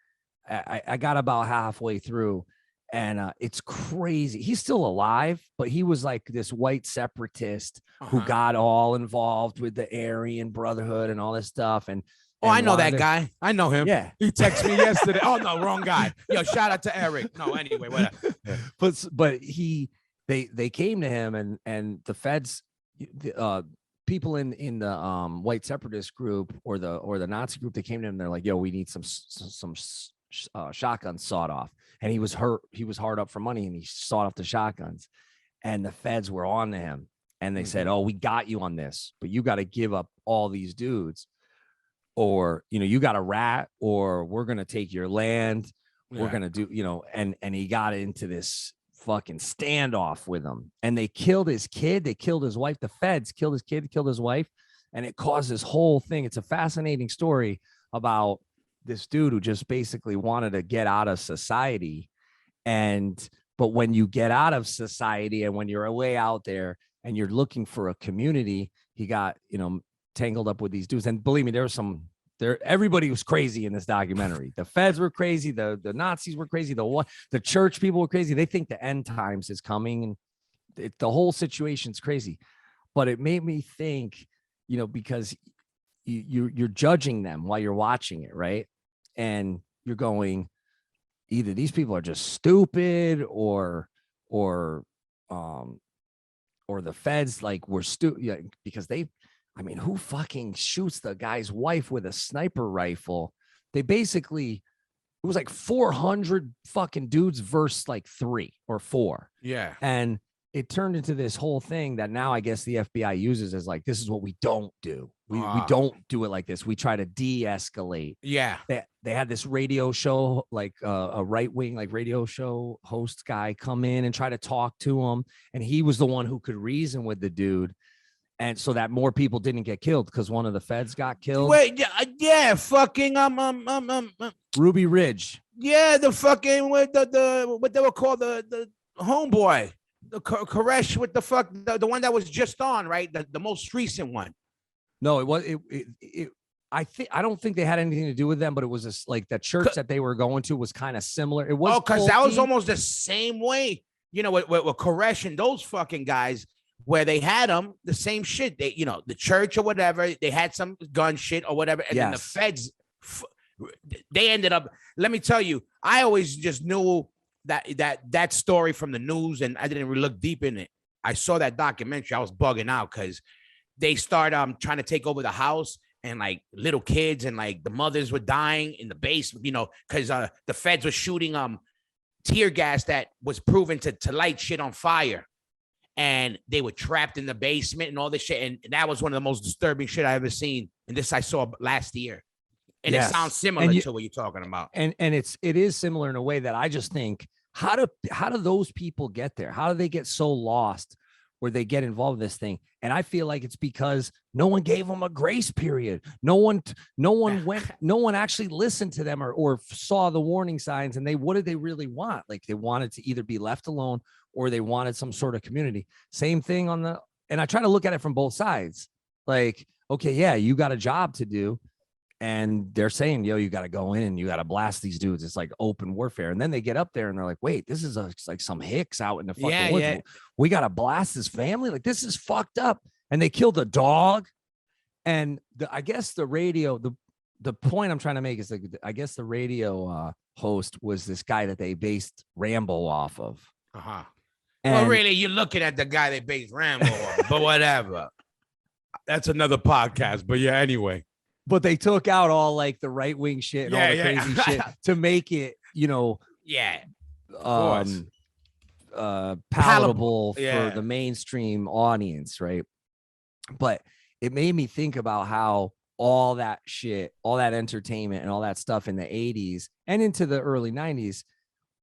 I got about halfway through, and it's crazy. He's still alive, but he was like this white separatist who got all involved with the Aryan Brotherhood and all this stuff. And I know that guy. I know him. Yeah, he texted me yesterday. Oh no, wrong guy. Yo, shout out to Eric. No, anyway, whatever. But they came to him, and the feds, people in the white separatist group or the Nazi group, they came to him. They're like, yo, we need some shotguns sawed off. And he was hard up for money, and he sawed off the shotguns, and the feds were on to him, and they said, oh, we got you on this, but you got to give up all these dudes, or, you got a rat, or we're going to take your land. We're going to do, and he got into this fucking standoff with them, and they killed his kid. They killed his wife. The feds killed his kid, killed his wife. And it caused this whole thing. It's a fascinating story about this dude who just basically wanted to get out of society. But when you get out of society and when you're way out there and you're looking for a community, he got, tangled up with these dudes. And believe me, everybody was crazy in this documentary. The feds were crazy. The Nazis were crazy. The church people were crazy. They think the end times is coming, and the whole situation's crazy. But it made me think, because you're judging them while you're watching it, right? And you're going, either these people are just stupid, or the feds were stupid, because who fucking shoots the guy's wife with a sniper rifle? It was like 400 fucking dudes versus like 3 or 4. Yeah. And it turned into this whole thing that now I guess the FBI uses as like, this is what we don't do. We don't do it like this. We try to de-escalate. Yeah. They had this radio show, like a right-wing radio show host guy come in and try to talk to him. And he was the one who could reason with the dude. And so that more people didn't get killed, because one of the feds got killed. Wait, yeah, fucking Ruby Ridge. Yeah, the fucking with the what they were called, the homeboy, the Koresh with the one that was just on, right? The most recent one. No, it was I don't think they had anything to do with them, but it was just like the church that they were going to was kind of similar. It was because that was almost the same way, with Koresh and those fucking guys, where they had them the same shit. They, the church or whatever, they had some gun shit or whatever, and then the feds, they ended up. Let me tell you, I always just knew that story from the news, and I didn't really look deep in it. I saw that documentary, I was bugging out because they start trying to take over the house, and like little kids and like the mothers were dying in the basement, because the feds were shooting tear gas that was proven to light shit on fire. And they were trapped in the basement and all this shit. And that was one of the most disturbing shit I ever seen. And this I saw last year. And it sounds similar to what you're talking about. And it is similar in a way that I just think, how do those people get there? How do they get so lost where they get involved in this thing? And I feel like it's because no one gave them a grace period. No one actually listened to them or saw the warning signs. And what did they really want? Like they wanted to either be left alone or they wanted some sort of community. Same thing and I try to look at it from both sides. Like, okay, yeah, you got a job to do. And they're saying, yo, you got to go in and you got to blast these dudes. It's like open warfare. And then they get up there and they're like, wait, this is like some hicks out in the fucking woods. Yeah. We got to blast this family. Like, this is fucked up. And they killed a dog. And I guess the radio, the point I'm trying to make is that I guess the radio host was this guy that they based Rambo off of. Uh-huh. Well, really, you're looking at the guy they based Rambo off, but whatever. That's another podcast. But yeah, anyway. But they took out all like the right wing shit and all the crazy shit to make it, palatable for the mainstream audience, right? But it made me think about how all that shit, all that entertainment and all that stuff in the 80s and into the early 90s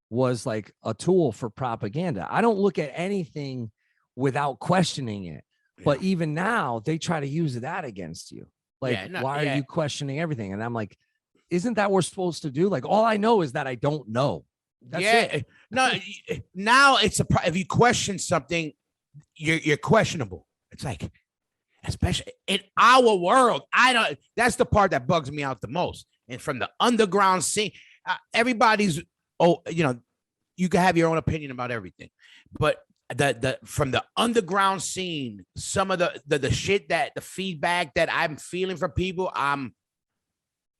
was like a tool for propaganda. I don't look at anything without questioning it. But even now, they try to use that against you. Like, why are you questioning everything? And I'm like, isn't that what we're supposed to do? Like, all I know is that I don't know. That's it. No, now it's if you question something, you're questionable. It's like, especially in our world, that's the part that bugs me out the most. And from the underground scene, everybody's, you can have your own opinion about everything. But from the underground scene, some of the shit the feedback that I'm feeling from people, I'm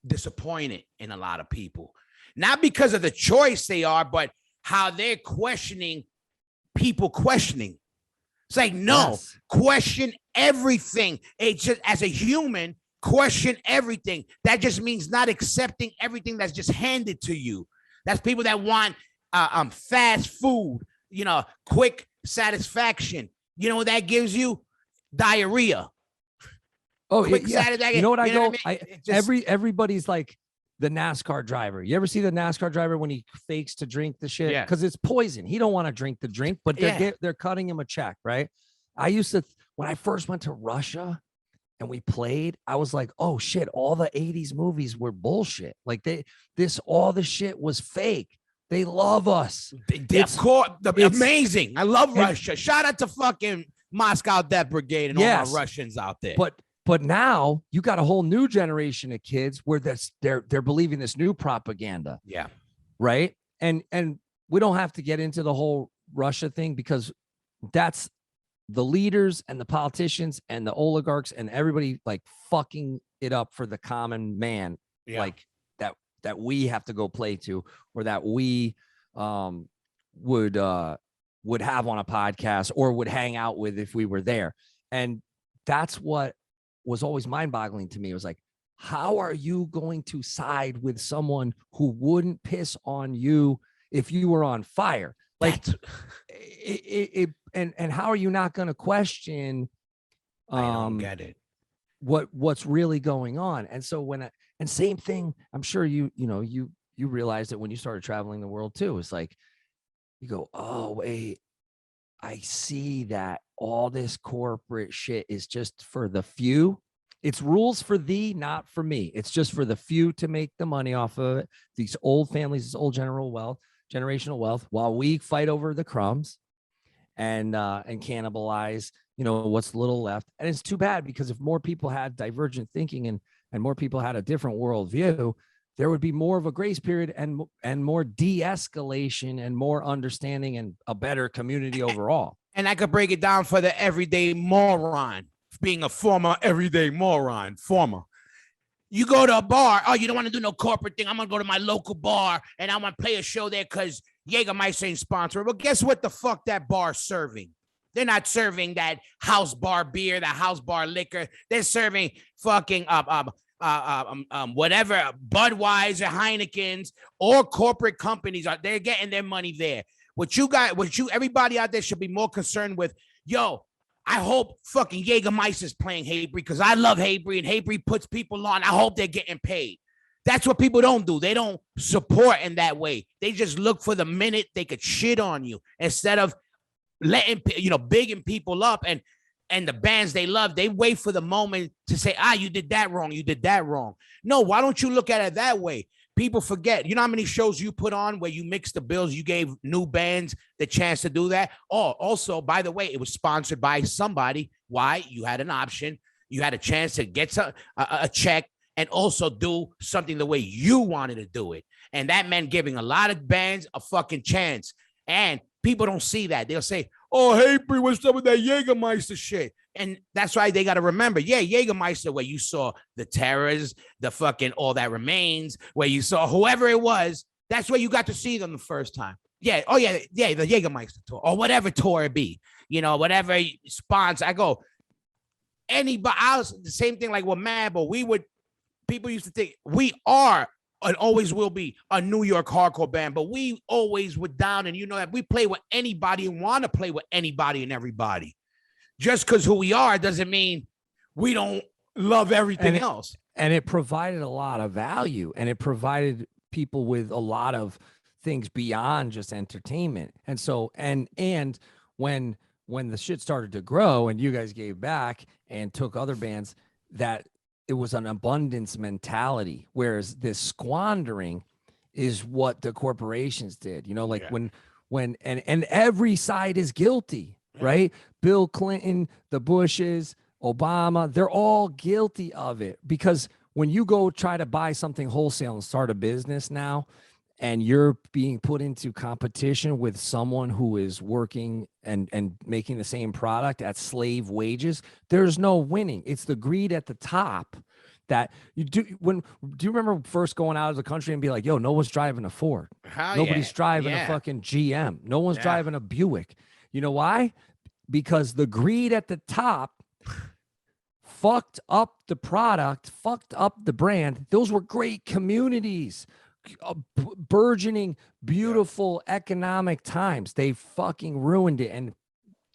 disappointed in a lot of people, not because of the choice they are, but how they're questioning people questioning. It's like, question everything. It's just, as a human, question everything. That just means not accepting everything that's just handed to you. That's people that want fast food, quick satisfaction. You know what that gives you? Diarrhea. Oh, yeah. You know what I mean? Everybody's like the NASCAR driver. You ever see the NASCAR driver when he fakes to drink the shit? Because it's poison. He don't want to drink the drink, but they're cutting him a check, right? I used to, when I first went to Russia and we played, I was like, oh shit, all the 80s movies were bullshit. Like all the shit was fake. They love us. Of course, amazing. I love Russia. Shout out to fucking Moscow Death Brigade and all my Russians out there. But now you got a whole new generation of kids where they're believing this new propaganda. Yeah. Right. And we don't have to get into the whole Russia thing because that's the leaders and the politicians and the oligarchs and everybody like fucking it up for the common man. Yeah. Like that we have to go play to, or that we would have on a podcast or would hang out with if we were there. And that's what was always mind-boggling to me. It was like, how are you going to side with someone who wouldn't piss on you if you were on fire? Like, and how are you not going to question? I don't get it. What's really going on? And so and same thing, I'm sure you realized that when you started traveling the world too. It's like you go, oh wait, I see that all this corporate shit is just for the few. It's rules for thee, not for me. It's just for the few to make the money off of it. These old families, this old generational wealth, while we fight over the crumbs and cannibalize, what's little left. And it's too bad, because if more people had divergent thinking and more people had a different worldview, there would be more of a grace period and more de-escalation and more understanding and a better community overall. And I could break it down for the everyday moron, being a former everyday moron, You go to a bar. Oh, you don't want to do no corporate thing. I'm going to go to my local bar and I'm going to play a show there because Jägermeister ain't sponsoring. Well, guess what the fuck that bar's serving? They're not serving that house bar beer, that house bar liquor. They're serving fucking whatever Budweiser, Heineken's, or corporate companies are. They're getting their money there. Everybody out there should be more concerned with. Yo, I hope fucking Jägermeister's playing Hatebreed because I love Hatebreed and Hatebreed puts people on. I hope they're getting paid. That's what people don't do. They don't support in that way. They just look for the minute they could shit on you instead of letting, bigging people up and the bands they love. They wait for the moment to say, you did that wrong. You did that wrong. No, why don't you look at it that way? People forget. You know how many shows you put on where you mix the bills? You gave new bands the chance to do that. Oh, also, by the way, it was sponsored by somebody. Why? You had an option. You had a chance to get a check and also do something the way you wanted to do it. And that meant giving a lot of bands a fucking chance. And people don't see that. They'll say, oh, hey, Bree, what's up with that Jägermeister shit? And that's why they got to remember, Jägermeister, where you saw the Terrors, the fucking All That Remains, where you saw whoever it was, that's where you got to see them the first time. Yeah, the Jägermeister tour, or whatever tour it be, whatever sponsor. I go, anybody else, the same thing like with Madball, people used to think we are and always will be a New York hardcore band, but we always were down, and that we play with anybody and want to play with anybody and everybody. Just because who we are doesn't mean we don't love everything else. And it provided a lot of value, and it provided people with a lot of things beyond just entertainment. And so, and when the shit started to grow and you guys gave back and took other bands, that it was an abundance mentality, whereas this squandering is what the corporations did. When every side is guilty, right? Bill Clinton, the Bushes, Obama, they're all guilty of it, because when you go try to buy something wholesale and start a business now, and you're being put into competition with someone who is working and making the same product at slave wages, there's no winning. It's the greed at the top that you do. Do you remember first going out of the country and be like, yo, no one's driving a Ford. Nobody's driving a fucking GM. No one's driving a Buick. You know why? Because the greed at the top fucked up the product, fucked up the brand. Those were great communities. Burgeoning, beautiful economic times. They fucking ruined it and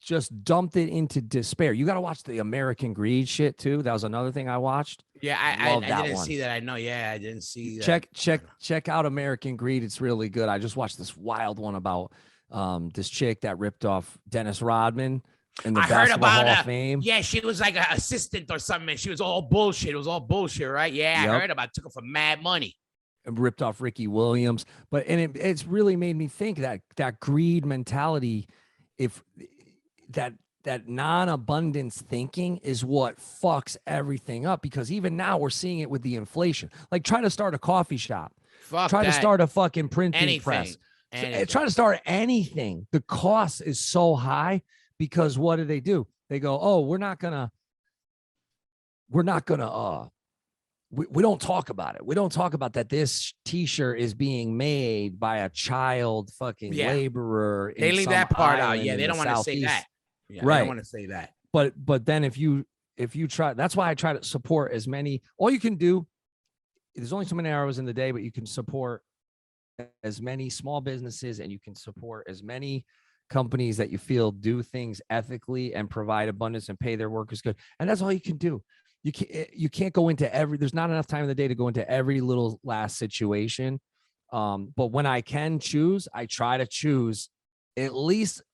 just dumped it into despair. You got to watch the American Greed shit too. That was another thing I watched. Yeah, I didn't see that. I know. Yeah, I didn't see that. Check out American Greed. It's really good. I just watched this wild one about this chick that ripped off Dennis Rodman in the Basketball Hall of Fame. Yeah, she was like an assistant or something. She was all bullshit. It was all bullshit, right? Yeah, I heard about it. Took her for mad money. Ripped off Ricky Williams, it's really made me think that greed mentality, if that non-abundance thinking is what fucks everything up, because even now we're seeing it with the inflation. Like, try to start a coffee shop, to start a fucking printing press, try to start anything. The cost is so high because what do? They go, oh, we're not gonna we don't talk about it. We don't talk about that this t-shirt is being made by a child fucking laborer. They leave that part out. Yeah, they don't want to say that. Yeah, right. They don't want to say that. But then if you try, that's why I try to support as many. All you can do, there's only so many hours in the day, but you can support as many small businesses and you can support as many companies that you feel do things ethically and provide abundance and pay their workers good. And that's all you can do. You can't go into there's not enough time in the day to go into every little last situation. But when I can choose, I try to choose at least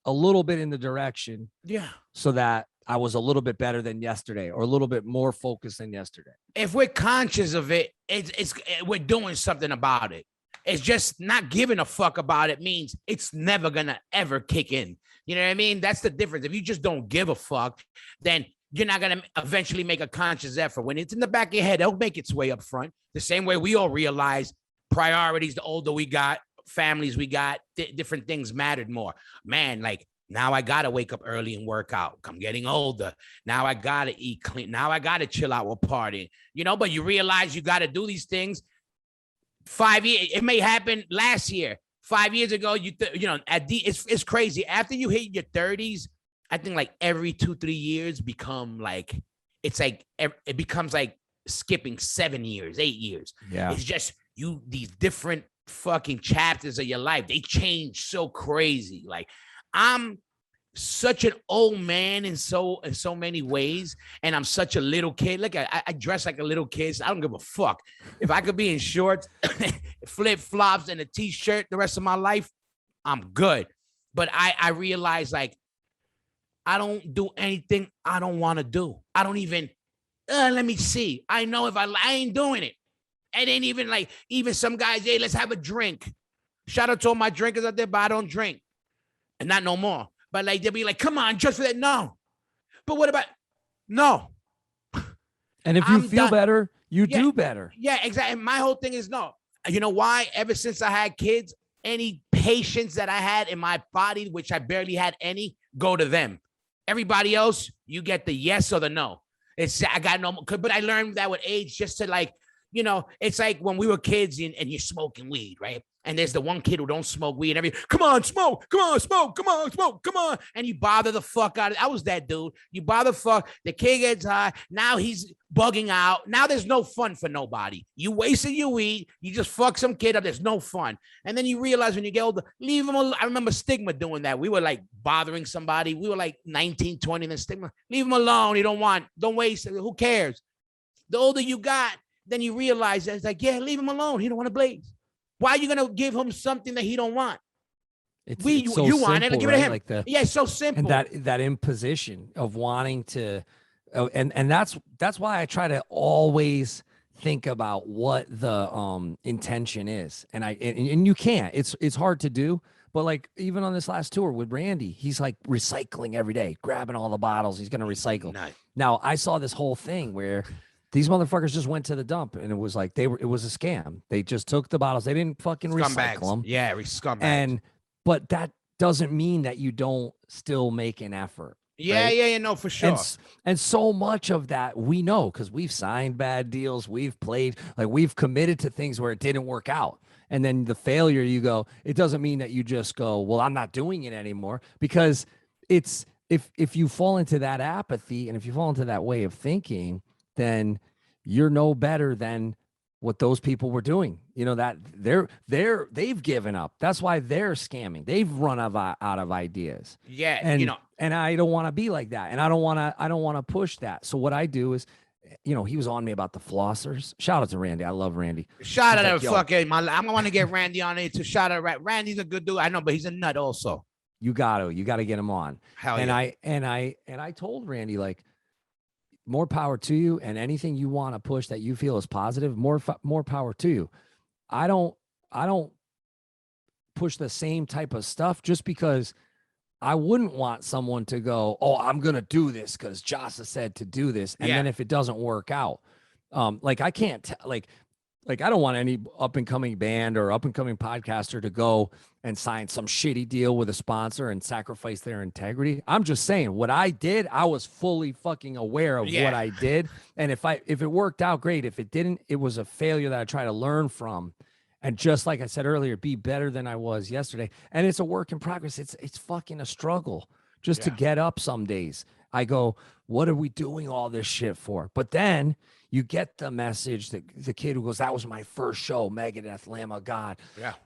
a little bit in the direction. Yeah. So that I was a little bit better than yesterday or a little bit more focused than yesterday. If we're conscious of it, we're doing something about it. It's just not giving a fuck about it means it's never going to ever kick in. You know what I mean? That's the difference. If you just don't give a fuck, then you're not going to eventually make a conscious effort. When it's in the back of your head, it'll make its way up front. The same way we all realize priorities, the older we got, families we got, different things mattered more. Man, like, now I got to wake up early and work out. I'm getting older. Now I got to eat clean. Now I got to chill out with partying. But you realize you got to do these things. 5 years, it may happen last year. 5 years ago, it's crazy. After you hit your 30s, I think like every 2-3 years become like, it's like, it becomes like skipping 7 years, 8 years. Yeah. It's just these different fucking chapters of your life. They change so crazy. Like I'm such an old man in so many ways, and I'm such a little kid. Look, I dress like a little kid. So I don't give a fuck. If I could be in shorts, flip flops, and a t-shirt the rest of my life, I'm good. But I realize like I don't do anything I don't want to do. I don't even let me see. I know if I ain't doing it. It ain't even like, even some guys, hey, let's have a drink. Shout out to all my drinkers out there, but I don't drink. And not no more. But like, they'll be like, come on, just for that. No. But what about, no. And if you feel better, you do better. Yeah, exactly. And my whole thing is no. You know why? Ever since I had kids, any patience that I had in my body, which I barely had any, go to them. Everybody else, you get the yes or the no. I got no, but I learned that with age, just to like, you know, it's like when we were kids and you're smoking weed, right? And there's the one kid who don't smoke weed and come on, smoke, come on, smoke, come on, smoke, come on. And you bother the fuck out of it. I was that dude. You bother fuck. The kid gets high. Now he's bugging out. Now there's no fun for nobody. You wasted your weed. You just fuck some kid up. There's no fun. And then you realize when you get older, leave him alone. I remember Stigma doing that. We were like bothering somebody. We were like 19, 20, and then Stigma, leave him alone. You don't waste it. Who cares? The older you got, then you realize that it's like, yeah, leave him alone. He don't want to blaze. Why are you going to give him something that he don't want? It's so you want it, give right? it to him. Like it's so simple. And that imposition of wanting to, and that's why I try to always think about what the intention is. And you can't. It's hard to do. But like even on this last tour with Randy, he's like recycling every day, grabbing all the bottles. He's going to recycle. Nice. Now I saw this whole thing where these motherfuckers just went to the dump, and it was like it was a scam. They just took the bottles. They didn't fucking recycle them. Yeah, scumbags. But that doesn't mean that you don't still make an effort. Yeah, right? yeah, no, for sure. And so much of that we know because we've signed bad deals, we've played, like we've committed to things where it didn't work out. And then the failure, you go, it doesn't mean that you just go, well, I'm not doing it anymore, because it's if you fall into that apathy and if you fall into that way of thinking, then you're no better than what those people were doing. You know, that they've given up. That's why they're scamming. They've run out of ideas. Yeah. And and I don't want to be like that. And I don't want to push that. So what I do is, he was on me about the flossers. Shout out to Randy. I love Randy. Shout out to fucking I'm going to get Randy on it to shout out. Randy's a good dude. I know, but he's a nut also. You got to get him on. Hell yeah. And I told Randy, like, more power to you, and anything you want to push that you feel is positive, more power to you. I don't push the same type of stuff just because I wouldn't want someone to go, oh, I'm going to do this because Jossa said to do this. And then if it doesn't work out, like I can't like I don't want any up and coming band or up and coming podcaster to go and sign some shitty deal with a sponsor and sacrifice their integrity. I'm just saying what I did, I was fully fucking aware of what I did. And if it worked out, great. If it didn't, it was a failure that I try to learn from. And just like I said earlier, be better than I was yesterday. And it's a work in progress. It's fucking a struggle just to get up some days. I go, what are we doing all this shit for? But then you get the message that the kid who goes, that was my first show, Megadeth, Lamb of God,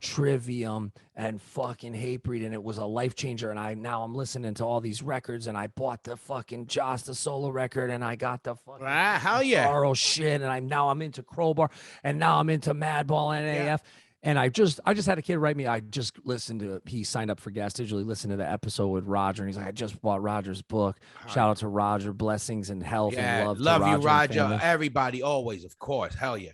Trivium, and fucking Hatebreed, and it was a life changer. And now I'm listening to all these records, and I bought the fucking Josta solo record, and I got the fucking Sorrow shit, and I'm into Crowbar, and now I'm into Madball and AF. And I just had a kid write me. I just listened to, he signed up for Gas Digital. He listened to the episode with Roger, and he's like, I just bought Roger's book. Shout out to Roger, blessings and health and love. Love you, Roger. Everybody, always, of course. Hell yeah.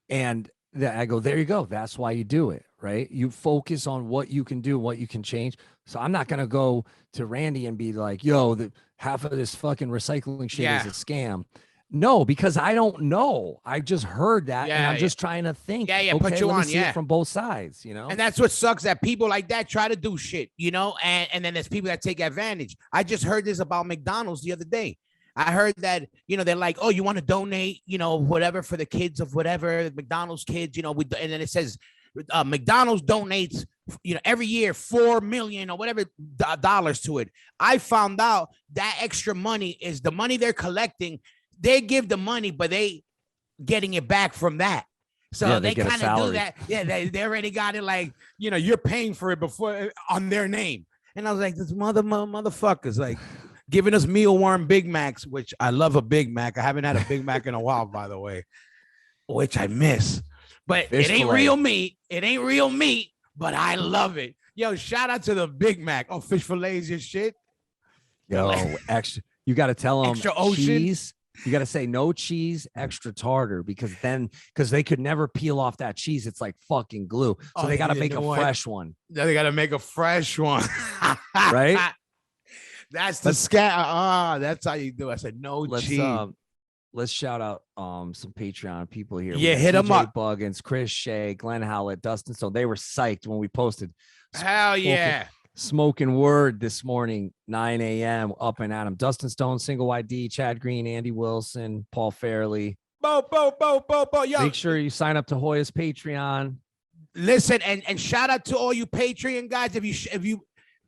And I go, there you go. That's why you do it, right? You focus on what you can do, what you can change. So I'm not going to go to Randy and be like, yo, half of this fucking recycling shit is a scam. No, because I don't know. I just heard that, and I'm just trying to think. Okay, put you on. See it from both sides, And that's what sucks, that people like that try to do shit, and then there's people that take advantage. I just heard this about McDonald's the other day. I heard that, they're like, oh, you want to donate, whatever for the kids of whatever, McDonald's kids, and then it says McDonald's donates every year 4 million or whatever dollars to it. I found out that extra money is the money they're collecting. They give the money, but they getting it back from that. So they kind of do that. Yeah, they already got it. Like, you're paying for it before on their name. And I was like, this motherfuckers like giving us mealworm Big Macs, which I love a Big Mac. I haven't had a Big Mac in a while, by the way, which I miss. But it ain't real meat. It ain't real meat, but I love it. Yo, shout out to the Big Mac. Oh, fish fillets and shit. Yo, extra. You got to tell them extra ocean. Cheese. You got to say no cheese, extra tartar, because they could never peel off that cheese. It's like fucking glue. So they got to make a fresh one. They got to make a fresh one. Right? That's the scam. That's how you do. I said no cheese. Let's shout out some Patreon people here. Yeah, hit them up. Buggins, Chris Shea, Glenn Howlett, Dustin. So they were psyched when we posted. Hell yeah. Smoking Word this morning, 9 a.m. up and at him. Dustin Stone, Single ID, Chad Green, Andy Wilson, Paul Fairley. Bo. Yo, make sure you sign up to Hoya's Patreon. Listen, and shout out to all you Patreon guys. If you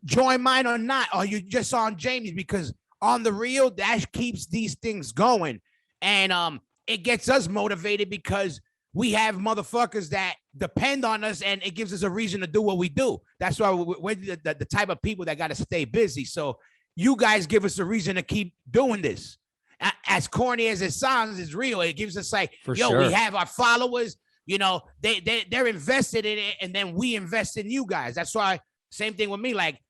join mine or not, or you just on Jamie's, because on the real, that keeps these things going. And it gets us motivated because we have motherfuckers that depend on us, and it gives us a reason to do what we do. That's why we're the type of people that got to stay busy. So you guys give us a reason to keep doing this. As corny as it sounds, it's real. It gives us like, we have our followers, they're invested in it, and then we invest in you guys. That's why, same thing with me. Like,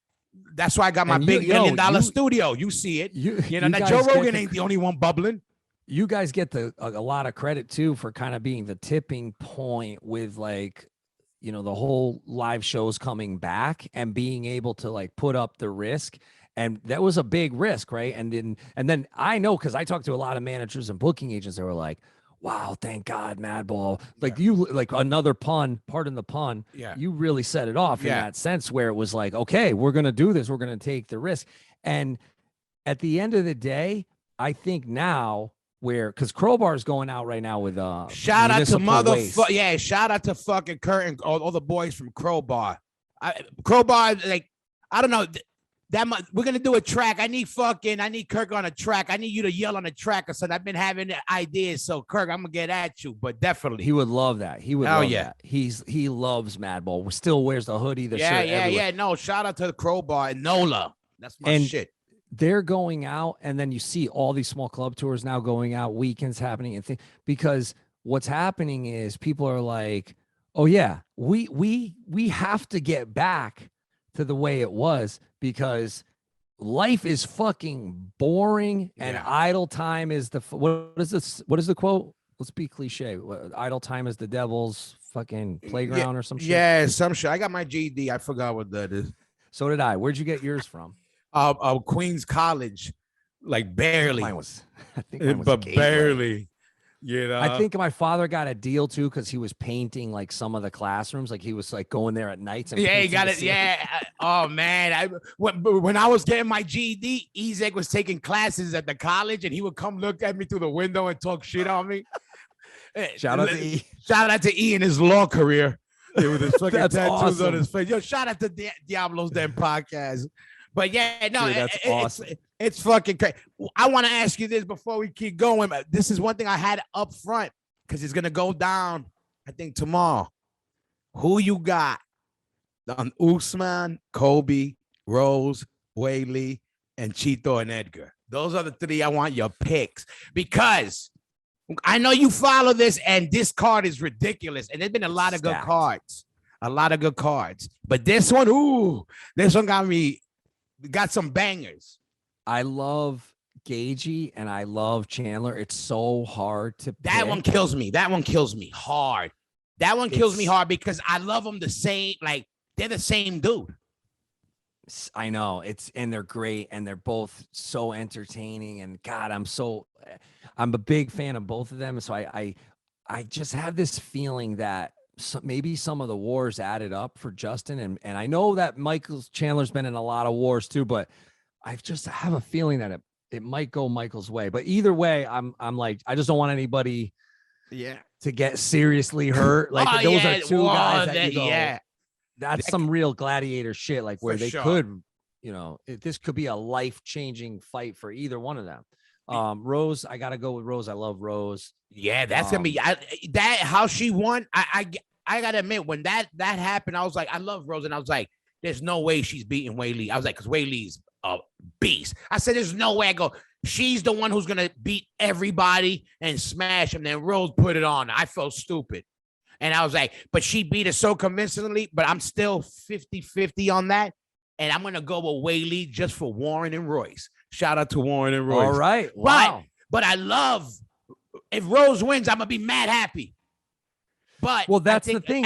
that's why I got my big $1 million studio. You see it. Now Joe Rogan ain't the only one bubbling. You guys get a lot of credit too for kind of being the tipping point with like, the whole live shows coming back and being able to like put up the risk. And that was a big risk, right? And then I know, because I talked to a lot of managers and booking agents that were like, wow, thank God, Madball. Like another pun, pardon the pun. Yeah. You really set it off in that sense where it was like, okay, we're going to do this. We're going to take the risk. And at the end of the day, I think now, because Crowbar is going out right now with shout out to shout out to fucking Kurt and all the boys from Crowbar. Crowbar, like, I don't know we're gonna do a track. I need Kirk on a track. I need you to yell on a track. I said I've been having ideas, so Kirk, I'm gonna get at you, but definitely he would love that. He would love that. He loves Madball. Still wears the hoodie, the shirt. Yeah. No, shout out to the Crowbar and Nola. That's my shit. They're going out, and then you see all these small club tours now going out, weekends happening, and because what's happening is people are like, oh yeah, we have to get back to the way it was, because life is fucking boring and idle time is what is the quote? Let's be cliche. Idle time is the devil's fucking playground or some shit. Yeah, some shit. I got my GED. I forgot what that is. So did I. Where'd you get yours from? Queens College, like barely. I think mine was but barely. I think my father got a deal too, because he was painting like some of the classrooms. Like he was like going there at nights. And he got it. Yeah. Oh man, when I was getting my GED, Ezek was taking classes at the college, and he would come look at me through the window and talk shit on me. Shout out to E. Shout out to E in his law career. With his fucking tattoos awesome. on his face. Yo, shout out to Diablo's Den podcast. But yeah, no, dude, awesome. It's fucking crazy. I want to ask you this before we keep going. This is one thing I had up front, because it's gonna go down, I think, tomorrow. Who you got on Usman, Kobe, Rose, Whaley, and Chito and Edgar? Those are the three I want your picks, because I know you follow this, and this card is ridiculous. And there's been a lot of good cards. But this one, this one got some bangers. I love Gagey and I love Chandler. It's so hard to pick. That one kills me. That one kills me hard. Because I love them the same. Like, they're the same dude. I know, and they're great, and they're both so entertaining. And God, I'm a big fan of both of them. So I just have this feeling that maybe some of the wars added up for Justin, and I know that Chandler's been in a lot of wars too, but I just have a feeling that it might go Michael's way. But either way, I'm like, I just don't want anybody to get seriously hurt. Like those are two guys that you go, That's some real gladiator shit, like where For they sure. could, this could be a life-changing fight for either one of them. Rose, I gotta go with Rose. I love Rose. Yeah, that's gonna be that how she won. I gotta admit, when that happened, I was like, I love Rose, and I was like, there's no way she's beating Wei Li. I was like, because Wei Li's a beast. I said, there's no way. I go, she's the one who's gonna beat everybody and smash him. Then Rose put it on. I felt stupid. And I was like, but she beat her so convincingly, but I'm still 50-50 on that. And I'm going to go with Wei Li just for Warren and Royce. Shout out to Warren and Royce. All right. Wow. But I love, if Rose wins, I'm going to be mad happy. But well, that's the thing.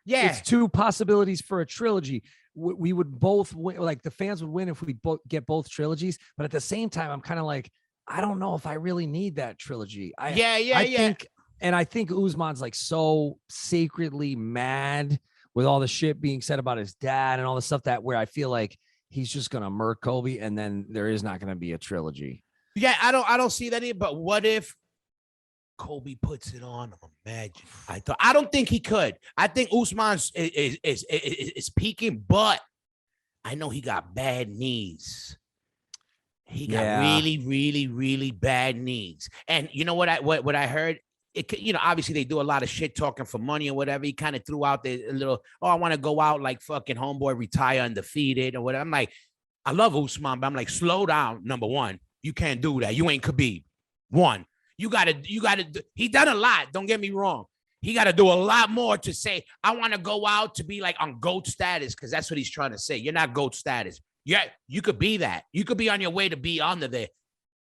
It's two possibilities for a trilogy. We would both win, like the fans would win if we get both trilogies. But at the same time, I'm kind of like, I don't know if I really need that trilogy. I think Usman's like so sacredly mad with all the shit being said about his dad and all the stuff that where I feel like he's just going to murk Colby and then there is not going to be a trilogy. Yeah, I don't see that either. But what if Colby puts it on him? Imagine. I don't think he could. I think Usman is peaking, but I know he got bad knees. He got really, really, really bad knees. And you know what I heard? Obviously they do a lot of shit talking for money or whatever. He kind of threw out a little, I want to go out like fucking homeboy, retire undefeated or whatever. I'm like, I love Usman, but I'm like, slow down. Number one, you can't do that. You ain't Khabib. One, you gotta, he done a lot. Don't get me wrong. He got to do a lot more to say, I want to go out to be like on GOAT status. Cause that's what he's trying to say. You're not GOAT status. Yeah, you could be that. You could be on your way to be under there.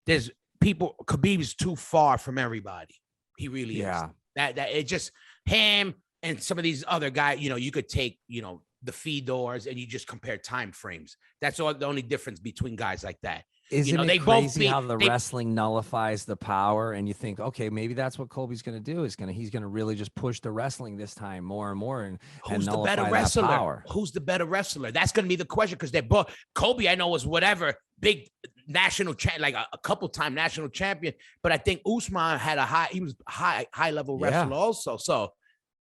There's people, Khabib is too far from everybody. He really is. That it just him and some of these other guys, you could take, the Fedors and you just compare time frames. That's all the only difference between guys like that. Isn't it crazy how the wrestling nullifies the power? And you think, okay, maybe that's what Colby's going to do. He's going to really just push the wrestling this time more and more. And who's the better wrestler? Power. Who's the better wrestler? That's going to be the question because they're both. Colby, I know, was whatever big national like a couple time national champion, but I think Usman had he was high level wrestler also. So,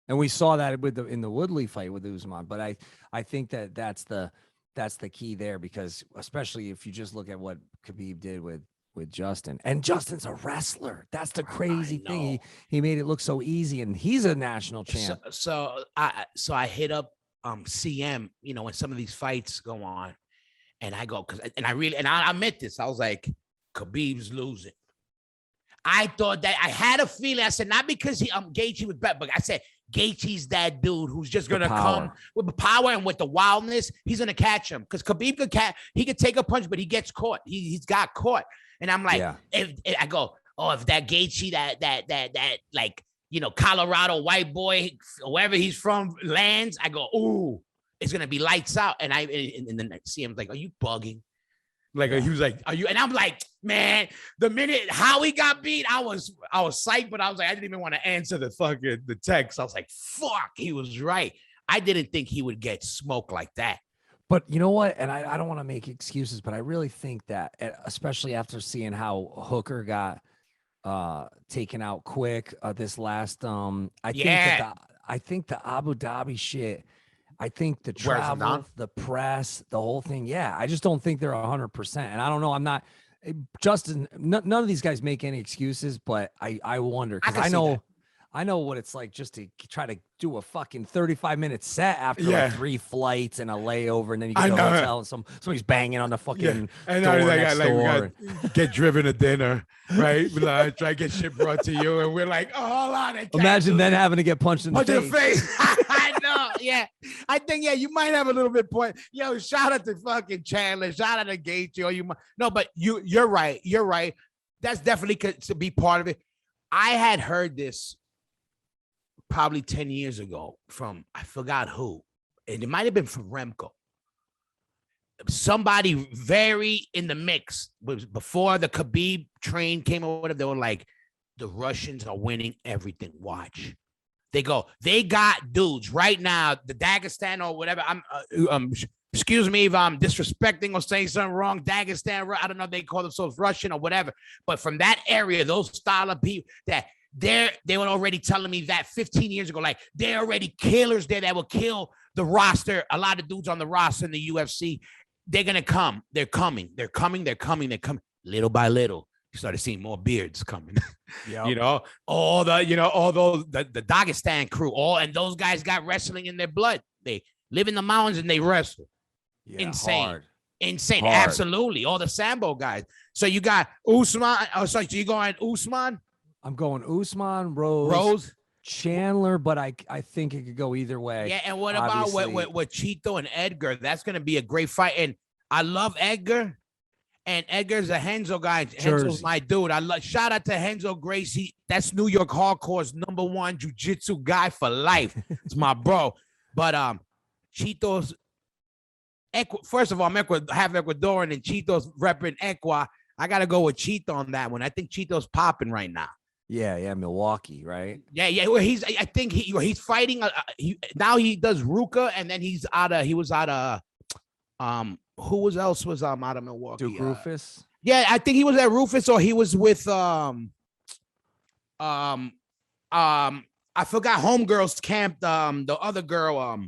and we saw that in the Woodley fight with Usman. But I think that's the key there because especially if you just look at what Khabib did with Justin, and Justin's a wrestler. That's the crazy thing. He made it look so easy, and he's a national champ. So I hit up CM, when some of these fights go on. And I go, I admit this. I was like, Khabib's losing. I thought that I had a feeling. I said, not because Gaethje was better, but I said, Gaethje's that dude who's just going to come with the power and with the wildness. He's going to catch him because Khabib he could take a punch, but he gets caught. He's got caught. And I'm like, if I go, if that Gaethje, that like, Colorado white boy, wherever he's from lands, I go, ooh. It's gonna be lights out, and then see him like, "Are you bugging?" Like he was like, "Are you?" And I'm like, "Man, the minute Howie got beat, I was psyched, but I was like, I didn't even want to answer the text. I was like, "Fuck," he was right. I didn't think he would get smoked like that. But you know what? And I don't want to make excuses, but I really think that, especially after seeing how Hooker got taken out quick this last, I think the Abu Dhabi shit. I think the travel, the press, the whole thing. Yeah, I just don't think they're 100%. And I don't know. I'm not Justin. None of these guys make any excuses, but I wonder because I know what it's like just to try to do a fucking 35-minute set after like 3 flights and a layover, and then you get to the hotel and somebody's banging on the fucking door next door. Get driven to dinner, right? Like, try to get shit brought to you, and we're like, oh, hold on. Imagine then having to get punched in the face. I know, yeah. I think, you might have a little bit point. Yo, shout out to fucking Chandler, shout out to Gaethje. But you're right. You're right. That's definitely to be part of it. I had heard this probably 10 years ago from, I forgot who, and it might have been from Remco. Somebody very in the mix before the Khabib train came or whatever. They were like, the Russians are winning everything. Watch. They got dudes right now, the Dagestan or whatever. Excuse me if I'm disrespecting or saying something wrong. Dagestan, I don't know if they call themselves Russian or whatever, but from that area, those style of people that they were already telling me that 15 years ago, like they're already killers there that will kill the roster, a lot of dudes on the roster in the UFC, they're gonna come. They're coming. Little by little, you started seeing more beards coming. Yeah. You know, all those the Dagestan crew, and those guys got wrestling in their blood. They live in the mountains and they wrestle. Yeah, Insane. hard. Insane. Hard. Absolutely. All the Sambo guys. So you got Usman. Oh, sorry. So you going Usman? I'm going Usman, Rose, Chandler, but I think it could go either way. Yeah. And what about with Chito and Edgar? That's going to be a great fight. And I love Edgar. And Edgar's a Henzo guy. Henzo's my dude. Shout out to Henzo Gracie. That's New York Hardcore's #1 jiu-jitsu guy for life. It's my bro. But Chito's first of all, I'm half Ecuadorian, and Chito's repping Equa. I gotta go with Chito on that one. I think Chito's popping right now. Yeah, Milwaukee, right? Yeah. Well, I think he's fighting. Now he does Ruka, and then he was out of who else was out of Milwaukee? Duke Rufus. Yeah, I think he was at Rufus, or he was with I forgot Homegirl's camp. The other girl,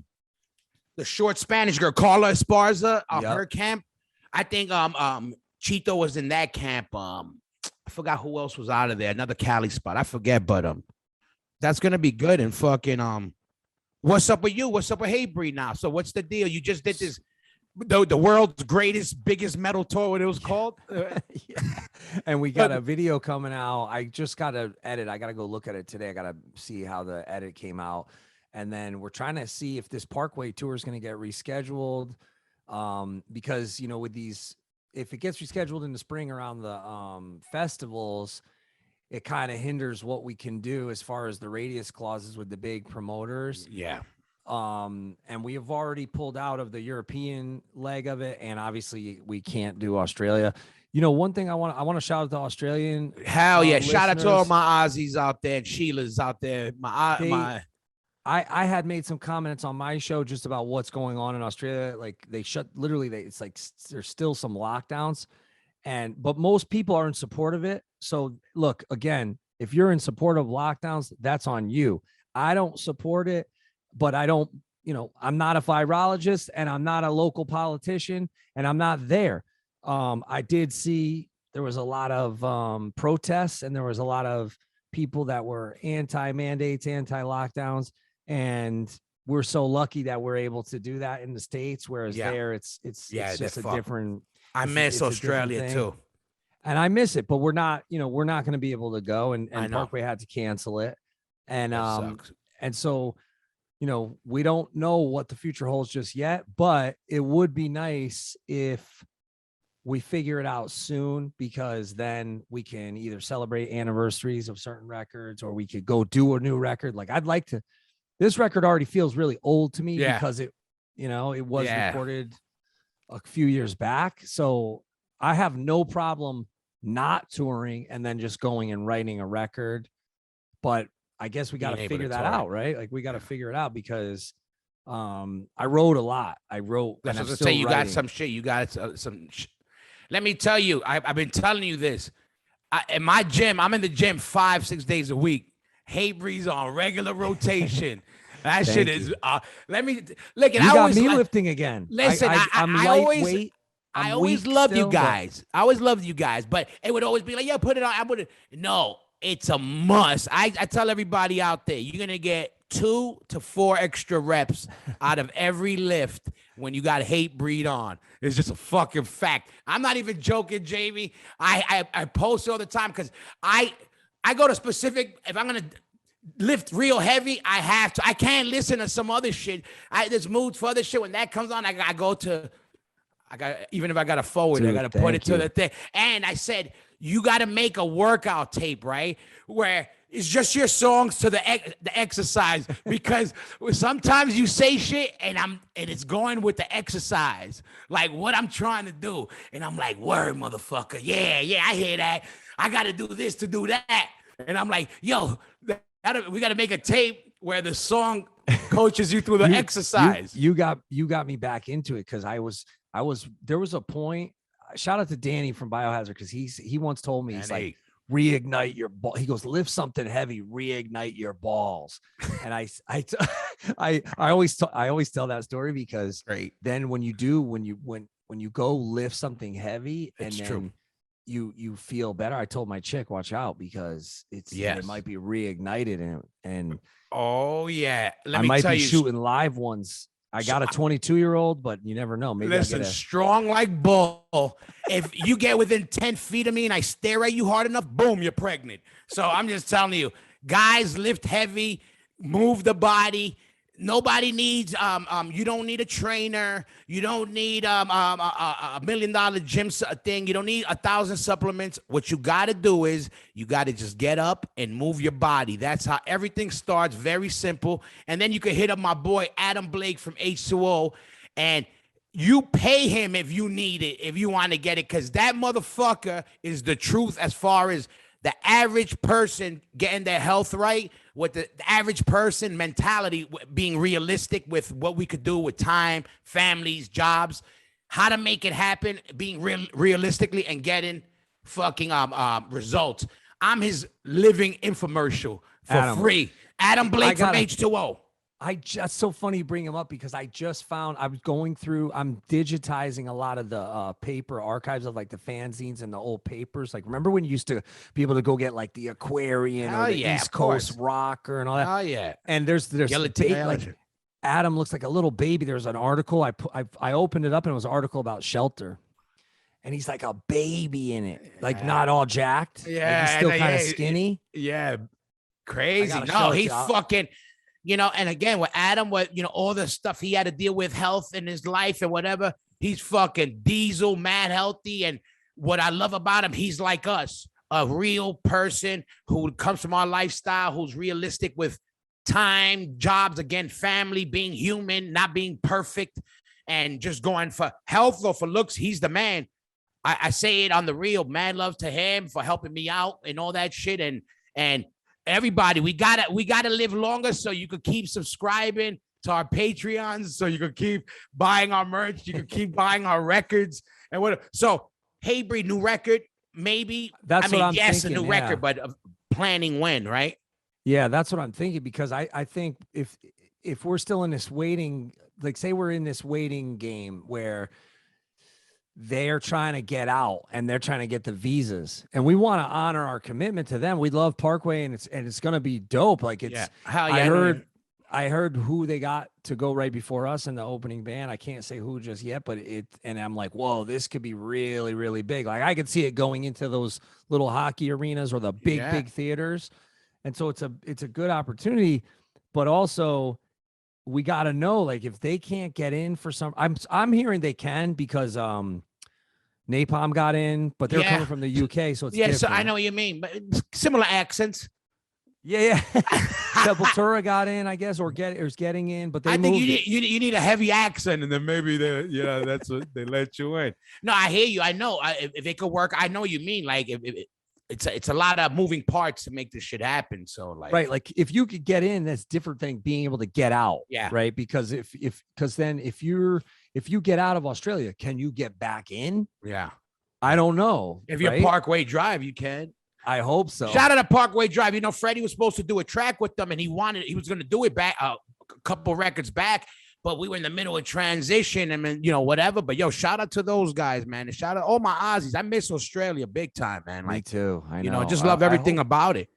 the short Spanish girl, Carla Esparza, her camp. I think Chito was in that camp. I forgot who else was out of there. Another Cali spot. I forget, but that's gonna be good. And fucking what's up with you? What's up with Hatebreed now? So what's the deal? You just did this. The world's biggest metal tour, what it was called. Yeah. And we got a video coming out. I just got to edit. I got to go look at it today. I got to see how the edit came out. And then we're trying to see if this Parkway tour is going to get rescheduled. Because, with these, if it gets rescheduled in the spring around the festivals, it kind of hinders what we can do as far as the radius clauses with the big promoters. Yeah. And we have already pulled out of the European leg of it, and obviously we can't do Australia. One thing I want to shout out to Australian. Hell yeah! Shout out to all my Aussies out there and Sheila's out there. I had made some comments on my show just about what's going on in Australia. Like it's like there's still some lockdowns, but most people are in support of it. So look, again, if you're in support of lockdowns, that's on you. I don't support it. But I don't, I'm not a virologist, and I'm not a local politician, and I'm not there. I did see there was a lot of protests, and there was a lot of people that were anti-mandates, anti-lockdowns, and we're so lucky that we're able to do that in the States, whereas there it's just a different. I miss Australia too, and I miss it, but we're not going to be able to go, and Parkway had to cancel it, and so. We don't know what the future holds just yet, but it would be nice if we figure it out soon, because then we can either celebrate anniversaries of certain records, or we could go do a new record. Like this record already feels really old to me because it was recorded a few years back. So I have no problem not touring and then just going and writing a record. But I guess we got to figure that out, right? Like we got to figure it out, because I wrote a lot. That's what I was say. You got some shit. You got some. Let me tell you, I've been telling you this. In my gym, I'm in the gym 5-6 days a week. Hatebreed's on regular rotation. That shit is. Let me look. You got me lifting again. Listen, I'm lightweight. I always loved you guys. I always loved you guys, but it would always be like, yeah, put it on. I would no. It's a must. I tell everybody out there, you're going to get 2 to 4 extra reps out of every lift when you got Hatebreed on. It's just a fucking fact. I'm not even joking, Jamie. I post all the time because I go to specific, if I'm going to lift real heavy, I have to. I can't listen to some other shit. There's moods for other shit. When that comes on, even if I got to forward, dude, I got to put it to the thing. And I said, you got to make a workout tape, right? Where it's just your songs to the exercise, because sometimes you say shit and it's going with the exercise, like what I'm trying to do. And I'm like, word, motherfucker. Yeah, I hear that. I got to do this to do that. And I'm like, yo, we got to make a tape where the song coaches you through the exercise. You got me back into it, because there was a point. Shout out to Danny from Biohazard, because he once told me, he's like, reignite your ball. He goes, lift something heavy, reignite your balls. And I always tell that story because then when you go lift something heavy and It's then true. you feel better. I told my chick, watch out because it might be reignited and oh yeah. I might be shooting live ones. I got a 22-year-old, but you never know. Maybe listen, strong like bull. If you get within 10 feet of me and I stare at you hard enough, boom, you're pregnant. So I'm just telling you, guys, lift heavy, move the body. Nobody needs you don't need a trainer, you don't need a $1 million gym thing, you don't need 1,000 supplements. What you got to do is you got to just get up and move your body. That's how everything starts. Very simple. And then you can hit up my boy Adam Blake from H2O, and you pay him if you need it, if you want to get it, because that motherfucker is the truth as far as the average person getting their health right, with the average person mentality, being realistic with what we could do with time, families, jobs, how to make it happen, being realistically and getting fucking results. I'm his living infomercial for free. Adam Blake from H2O. That's so funny you bring him up because I just found I'm digitizing a lot of the paper archives of like the fanzines and the old papers. Like, remember when you used to be able to go get like the Aquarian or the East Coast Rocker and all that? Oh yeah. And there's like Adam looks like a little baby. There's an article I opened it up and it was an article about shelter. And he's like a baby in it, like not all jacked. Yeah, like he's still kind of skinny. Yeah, crazy. No, he's fucking. You know, and again, with Adam, all the stuff he had to deal with, health in his life and whatever, he's fucking diesel, mad healthy. And what I love about him, he's like us, a real person who comes from our lifestyle, who's realistic with time, jobs, again, family, being human, not being perfect, and just going for health or for looks. He's the man. I say it on the real, mad love to him for helping me out and all that shit. And everybody, we gotta live longer so you could keep subscribing to our Patreons, so you could keep buying our merch, you could keep buying our records and whatever. So, hey, Bree, new record, maybe. That's what I'm thinking, a new record, but planning when, right? Yeah, that's what I'm thinking because I think if we're still in this waiting, like say we're in this waiting game where they're trying to get out and they're trying to get the visas and we want to honor our commitment to them. We love Parkway and it's going to be dope. Like I heard who they got to go right before us in the opening band. I can't say who just yet, but and I'm like, whoa, this could be really, really big. Like I could see it going into those little hockey arenas or the big theaters. And so it's a good opportunity, but also we got to know, like, if they can't get in for some, I'm hearing they can because Napalm got in, but they're coming from the UK, so it's different. So I know what you mean, but similar accents. Yeah. Sepultura got in, I guess, or is getting in, but I think you need a heavy accent, and then maybe that's what they let you in. No, I hear you. I know if it could work. I know what you mean. Like it's a lot of moving parts to make this shit happen. So right, like if you could get in, that's different thing being able to get out. Yeah. Right. Because then if you get out of Australia, can you get back in? Yeah. I don't know. If you're Parkway Drive, you can. I hope so. Shout out to Parkway Drive. You know, Freddie was supposed to do a track with them and he was going to do it back a couple records back, but we were in the middle of transition and then, whatever. But shout out to those guys, man. And shout out all my Aussies. I miss Australia big time, man. Like, me too. I know. Just love everything about it.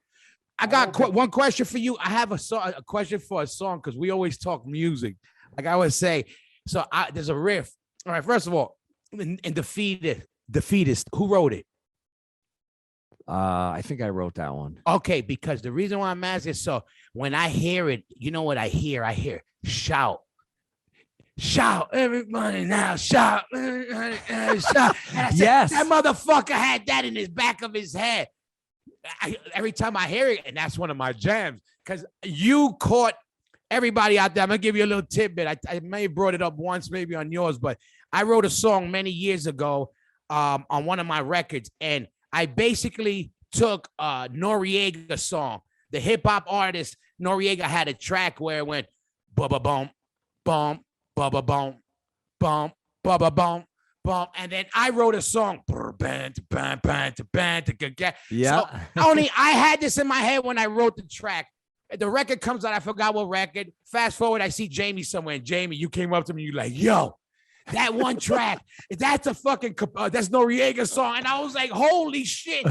I got one question for you. I have a question for a song because we always talk music. Like I always say, so there's a riff. All right, first of all, in Defeatist, who wrote it? I think I wrote that one. Okay, because the reason why I'm asking is so when I hear it, you know what I hear? I hear shout. Shout, everybody now, shout, shout. And I said, yes, that motherfucker had that in his back of his head. Every time I hear it, and that's one of my jams, because you caught everybody out there. I'm gonna give you a little tidbit. I may have brought it up once, maybe on yours, but I wrote a song many years ago on one of my records, and I basically took a Noriega song. The hip hop artist Noriega had a track where it went bum bum bum bum bum bum bum bum bump, and then I wrote a song. Yeah. So only I had this in my head when I wrote the track. The record comes out. I forgot what record. Fast forward, I see Jamie somewhere. And Jamie, you came up to me. You're like, yo, that one track, that's a fucking, that's Noriega song. And I was like, holy shit.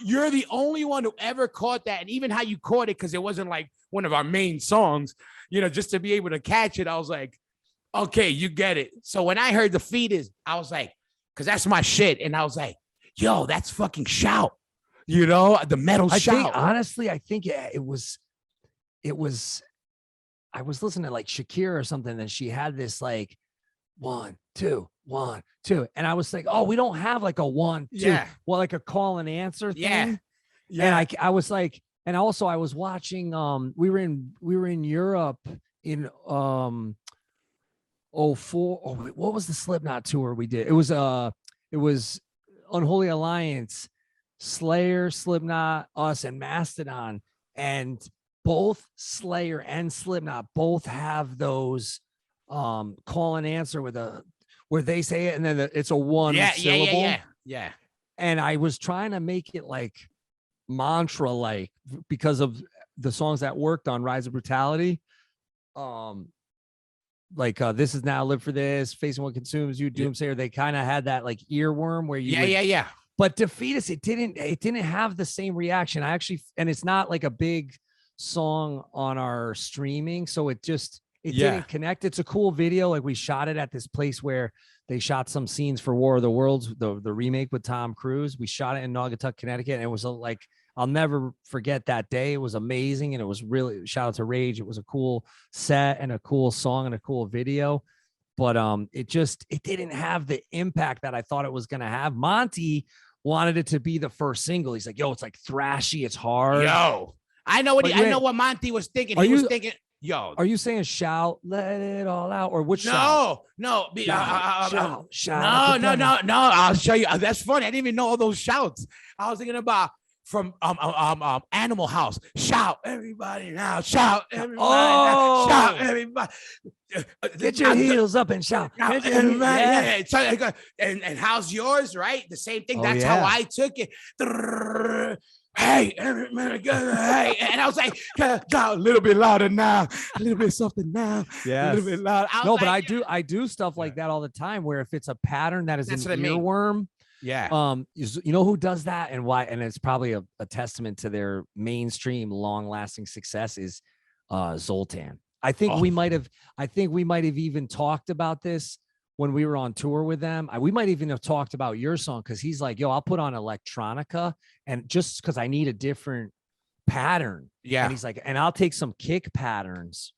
You're the only one who ever caught that. And even how you caught it, because it wasn't like one of our main songs, you know, just to be able to catch it, I was like, okay, you get it. So when I heard The Fetus, I was like, because that's my shit. And I was like, yo, that's fucking Shout. You know, the metal Shout. Honestly, I think it was, I was listening to like Shakira or something, and she had this like 1, 2, 1, 2. And I was like, oh, we don't have like a 1, 2. Yeah. Well, like a call and answer thing. Yeah. And I was like, and also I was watching, we were in Europe in, 04. What was the Slipknot tour we did? It was Unholy Alliance, Slayer, Slipknot, us, and Mastodon. And both Slayer and Slipknot both have those call and answer where they say it and then it's a one syllable. Yeah. And I was trying to make it like mantra like because of the songs that worked on Rise of Brutality. Like This Is Now, Live for This, Facing What Consumes You, Doomsayer. They kind of had that like earworm where you Yeah. But Defeat Us, it didn't have the same reaction. I actually, and it's not like a big song on our streaming, so it didn't connect. It's a cool video. Like we shot it at this place where they shot some scenes for War of the Worlds, the remake with Tom Cruise. We shot it in Naugatuck, Connecticut, and it was like, I'll never forget that day. It was amazing, and it was really, shout out to Rage. It was a cool set and a cool song and a cool video, but it didn't have the impact that I thought it was gonna have. Monty wanted it to be the first single. He's like, yo, it's like thrashy, it's hard. Yo, I know what Monty was thinking. He was thinking, yo. Are you saying Shout, Let It All Out, or which No. Shout. No. I'll show you. That's funny. I didn't even know all those shouts. I was thinking about from Animal House. Shout, everybody now. Shout, everybody now. Shout, everybody. Get your heels up and shout. Yeah. And how's yours, right? The same thing. That's how I took it. Hey, hey, and I was like, a little bit louder now, a little bit something now, a little bit louder. But I do stuff like that all the time. Where if it's a pattern that is an earworm, you know who does that and why? And it's probably a testament to their mainstream, long-lasting success is Zoltan. I think we might have even talked about this when we were on tour with them. We might even have talked about your song because he's like, yo, I'll put on electronica and just because I need a different pattern. Yeah. And he's like, and I'll take some kick patterns.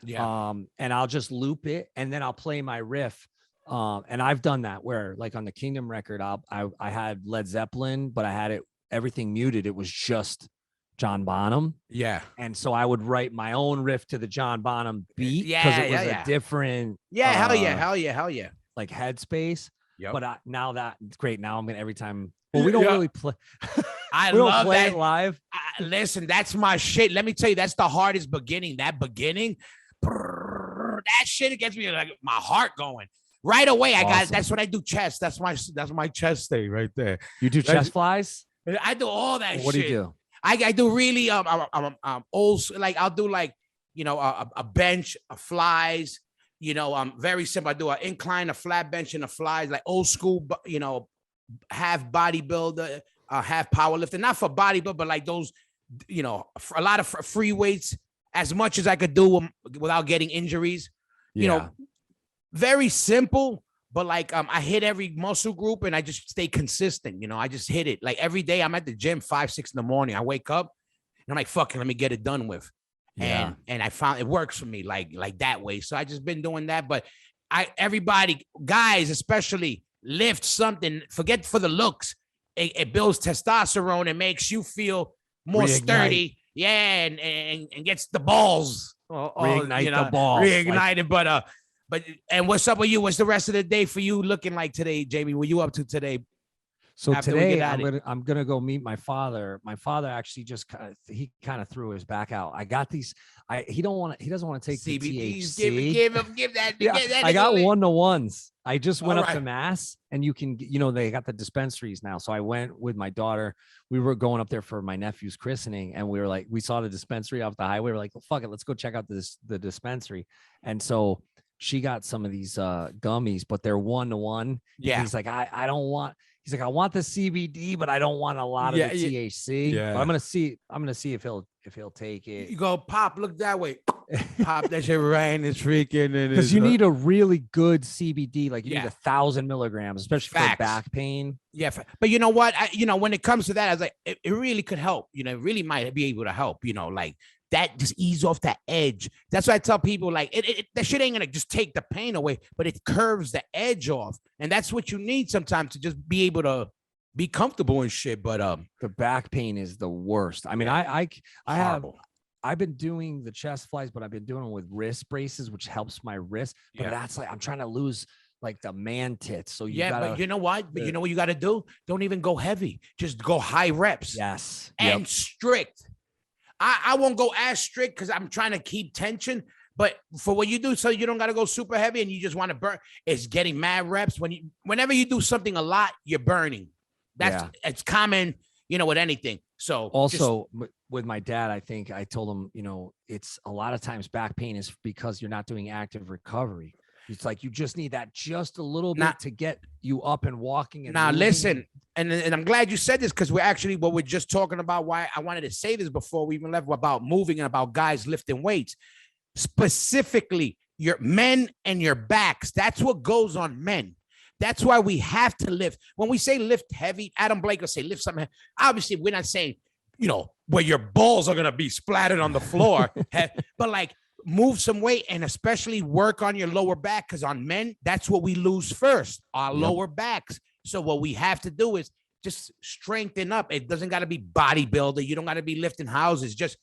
Yeah. And I'll just loop it and then I'll play my riff. And I've done that where like on the Kingdom record, I had Led Zeppelin, but I had everything muted. It was just John Bonham. Yeah. And so I would write my own riff to the John Bonham beat because it was a different. Yeah. Hell yeah. Like headspace. Yeah. But now that it's great. Now I'm going to every time. Well, we don't really play. I love play that. It live. Listen, that's my shit. Let me tell you, that's the hardest beginning. That beginning, that shit gets me like my heart going. Right away, that's what I do. Chest. That's my chest thing right there. You do chest flies? I do all that shit. What do you do? I do really old, like I'll do like, you know, a bench, a flies, you know, very simple. I do an incline, a flat bench, and a flies, like old school, you know, half bodybuilder, half powerlifter, not for bodybuilder, but like those, you know, a lot of free weights, as much as I could do without getting injuries, you know, very simple. But like I hit every muscle group and I just stay consistent. You know, I just hit it. Like every day I'm at the gym 5, 6 in the morning. I wake up and I'm like, fucking, let me get it done with. And I found it works for me like that way. So I just been doing that. But everybody, guys, especially, lift something. Forget for the looks. It builds testosterone and makes you feel more sturdy. Yeah, and gets the balls. Reignite the balls. Reignited, But and what's up with you? What's the rest of the day for you looking like today, Jamie? What you up to today? So after we today get out of it. I'm gonna go meet my father. My father actually just kind of threw his back out. I got these. He doesn't want to take the CBDs, THC. give that. Yeah, Give that I got nigga 1-to-1s. I just went All up to right. Mass, and you can, they got the dispensaries now. So I went with my daughter. We were going up there for my nephew's christening, and we were like, we saw the dispensary off the highway. We're like, well, fuck it, let's go check out the dispensary. And so she got some of these gummies, but they're 1-to-1. Yeah. He's like, I don't want. He's like, I want the CBD, but I don't want a lot of the THC. Yeah. But I'm gonna see if he'll take You it. go pop, look that way. Pop that shit right in his freaking. Because you need a really good CBD, like you need Yeah. 1,000 milligrams, especially Facts. for back pain. Yeah, but you know what? When it comes to that, I was like, it really could help. It really might be able to help. Like that, just ease off that edge. That's why I tell people, like, that shit ain't gonna just take the pain away, but it curves the edge off, and that's what you need sometimes to just be able to be comfortable and shit. But The back pain is the worst. I mean, I've been doing the chest flies, but I've been doing them with wrist braces, which helps my wrist. But that's like I'm trying to lose like the man tits. So you gotta, but you know what? But you know what you got to do? Don't even go heavy. Just go high reps. Yes. And strict. I won't go as strict because I'm trying to keep tension. But for what you do, so you don't got to go super heavy and you just want to burn, it's getting mad reps. Whenever you do something a lot, you're burning. It's common, with anything. So also with my dad, I think I told him, it's a lot of times back pain is because you're not doing active recovery. It's like you just need that just a little bit to get you up and walking. And now moving. listen, and I'm glad you said this because what we're just talking about, why I wanted to say this before we even left, about moving and about guys lifting weights, specifically your men and your backs. That's what goes on men. That's why we have to lift. When we say lift heavy, Adam Blake will say lift something. Obviously, we're not saying, where your balls are going to be splattered on the floor, but like move some weight and especially work on your lower back, because on men, that's what we lose first, our lower backs. So what we have to do is just strengthen up. It doesn't got to be bodybuilder. You don't got to be lifting houses. Just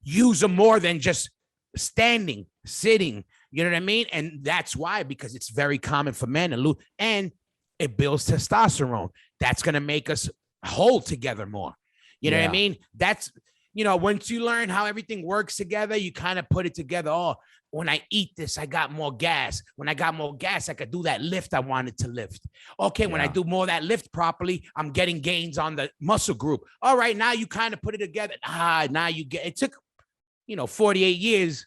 use them more than just standing, sitting. You know what I mean? And that's why, because it's very common for men to lose, and it builds testosterone. That's going to make us hold together more. You know what I mean? That's, once you learn how everything works together, you kind of put it together. Oh, when I eat this, I got more gas. When I got more gas, I could do that lift I wanted to lift. Okay, when I do more of that lift properly, I'm getting gains on the muscle group. All right, now you kind of put it together. Now you get, it took, 48 years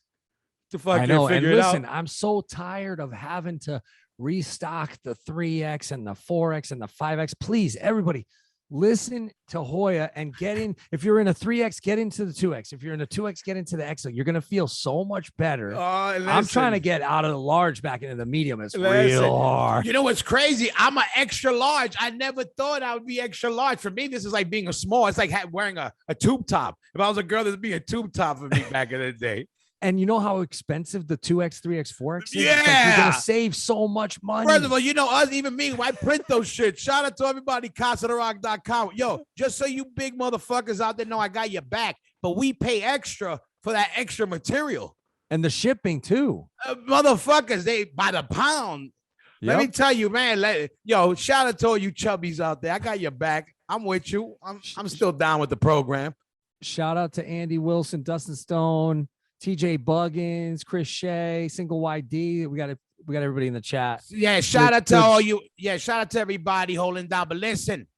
to fucking figure and it listen, out. I'm so tired of having to restock the 3X and the 4X and the 5X. Please, everybody, listen to Hoya and get in. If you're in a 3X, get into the 2X. If you're in a 2X, get into the XL. You're going to feel so much better. I'm trying to get out of the large back into the medium. It's real hard. You know what's crazy? I'm an extra large. I never thought I would be extra large. For me, this is like being a small. It's like wearing a tube top. If I was a girl, this would be a tube top for me back in the day. And you know how expensive the 2X, 3X, 4X is? Yeah. Like you're going to save so much money. First of all, us, even me, I print those shit. Shout out to everybody, CasaDeRock.com. Yo, just so you big motherfuckers out there know I got your back, but we pay extra for that extra material. And the shipping too. Motherfuckers, they by the pound. Let me tell you, man. Shout out to all you chubbies out there. I got your back. I'm with you. I'm still down with the program. Shout out to Andy Wilson, Dustin Stone, TJ Buggins, Chris Shea, Single YD. We got everybody in the chat. Yeah, shout out to all you. Yeah, shout out to everybody holding down. But listen,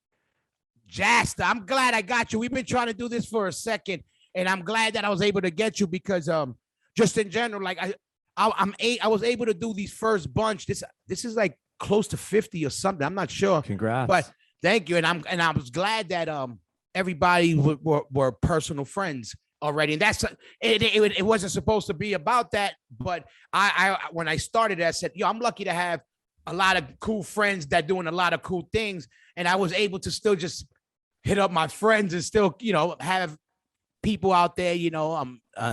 Jasta, I'm glad I got you. We've been trying to do this for a second, and I'm glad that I was able to get you because just in general, like I was able to do these first bunch. This is like close to 50 or something. I'm not sure. Congrats. But thank you, and I was glad that everybody were personal friends already. And that's it wasn't supposed to be about that, but I when I started, I said, I'm lucky to have a lot of cool friends that doing a lot of cool things, and I was able to still just hit up my friends and still have people out there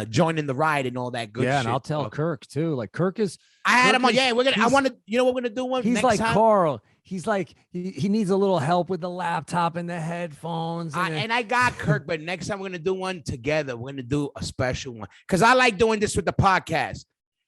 joining the ride and all that good shit. And I'll tell Kirk too. Like Kirk is, I had him on. Yeah, we're gonna. I want to. What we're gonna do one. He's next like time? Carl. He's like he needs a little help with the laptop and the headphones. And I got Kirk, but next time we're gonna do one together. We're gonna do a special one because I like doing this with the podcast.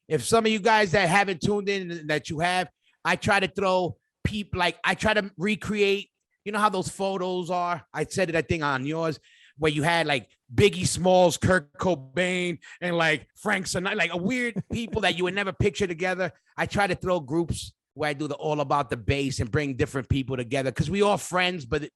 If some of you guys that haven't tuned in that you have, I try to throw people I try to recreate You know how those photos are? I said it, I think, on yours, where you had like Biggie Smalls, Kurt Cobain, and like Frank Sinatra, like a weird people that you would never picture together. I try to throw groups where I do the all about the bass and bring different people together because we all friends, but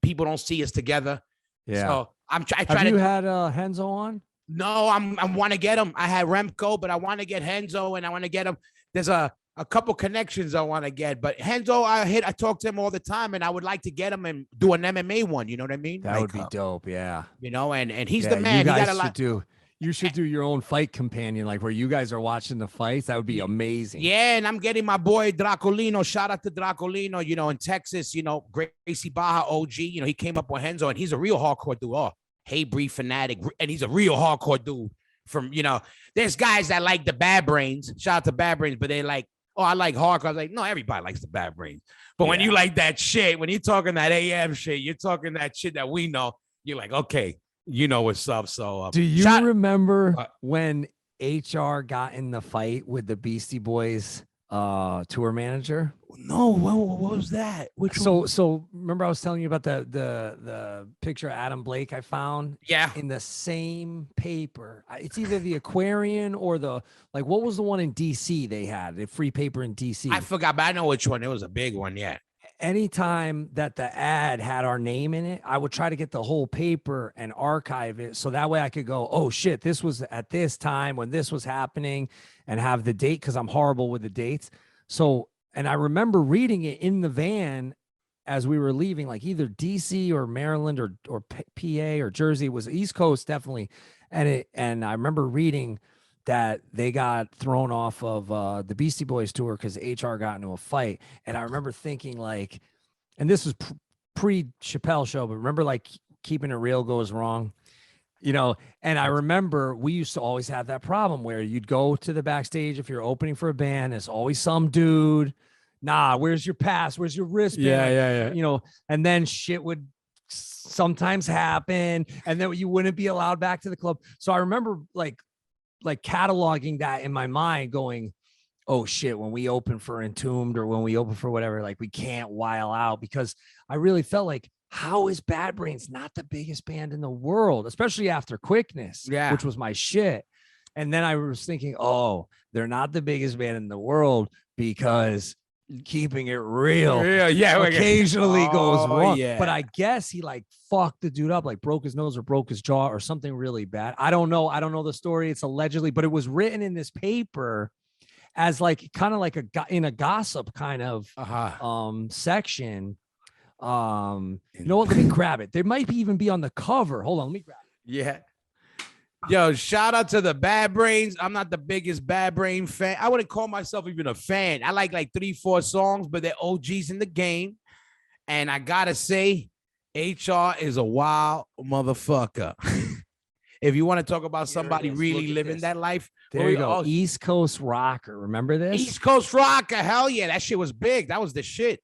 people don't see us together. Yeah. So I try Have to. you had Henzo on? No, I want to get him. I had Remco, but I want to get Henzo, and I want to get him. There's a couple connections I want to get, but Henzo, I talk to him all the time, and I would like to get him and do an MMA one. You know what I mean? That would be dope. Yeah. You know, and he's the man. You guys he got a lot. You should do your own fight companion, like where you guys are watching the fights. That would be amazing. Yeah, and I'm getting my boy Dracolino. Shout out to Dracolino, you know, in Texas, you know, Gracie Baja OG. You know, he came up with Henzo, and he's a real hardcore dude. Oh, Hey Bree fanatic, and he's a real hardcore dude. From, you know, there's guys that like the Bad Brains. Shout out to Bad Brains, but they like, oh, I like hardcore. I was like, no, everybody likes the Bad Brains. But when you like that shit, when you're talking that AM shit, you're talking that shit that we know, you're like, okay, you know what's up. So do you remember when HR got in the fight with the Beastie Boys tour manager? No, what was that? So remember I was telling you about the picture of Adam Blake I found? Yeah. In the same paper. It's either the Aquarian or what was the one in DC they had? The free paper in DC. I forgot, but I know which one. It was a big one, yeah. Anytime that the ad had our name in it, I would try to get the whole paper and archive it. So that way I could go, oh shit, this was at this time when this was happening, and have the date, because I'm horrible with the dates. So, and I remember reading it in the van as we were leaving, like either DC or Maryland or PA or Jersey. It was East Coast, definitely. And I remember reading that they got thrown off of the Beastie Boys tour because HR got into a fight. And I remember thinking like, and this was pre-Chappelle show, but remember like Keeping It Real goes wrong, you know? And I remember we used to always have that problem where you'd go to the backstage if you're opening for a band, there's always some dude, nah, where's your pass? Where's your wristband? Yeah. You know, and then shit would sometimes happen, and then you wouldn't be allowed back to the club. So I remember like cataloging that in my mind going, oh shit, when we open for Entombed or when we open for whatever, like we can't while out, because I really felt like, how is Bad Brains not the biggest band in the world, especially after Quickness, which was my shit. And then I was thinking, oh, they're not the biggest band in the world because Keeping It Real occasionally goes wrong. Yeah. But I guess he like fucked the dude up, like broke his nose or broke his jaw or something really bad. I don't know the story. It's allegedly, but it was written in this paper as like kind of like in a gossip kind of section. You know what? Let me grab it. There might even be on the cover. Hold on, let me grab it. Yeah. Yo, shout out to the Bad Brains. I'm not the biggest Bad Brain fan. I wouldn't call myself even a fan. I like 3-4 songs, but they're OGs in the game. And I gotta say, HR is a wild motherfucker. If you want to talk about somebody really living that life, there you go. East Coast Rocker. Remember this? East Coast Rocker. Hell yeah. That shit was big. That was the shit.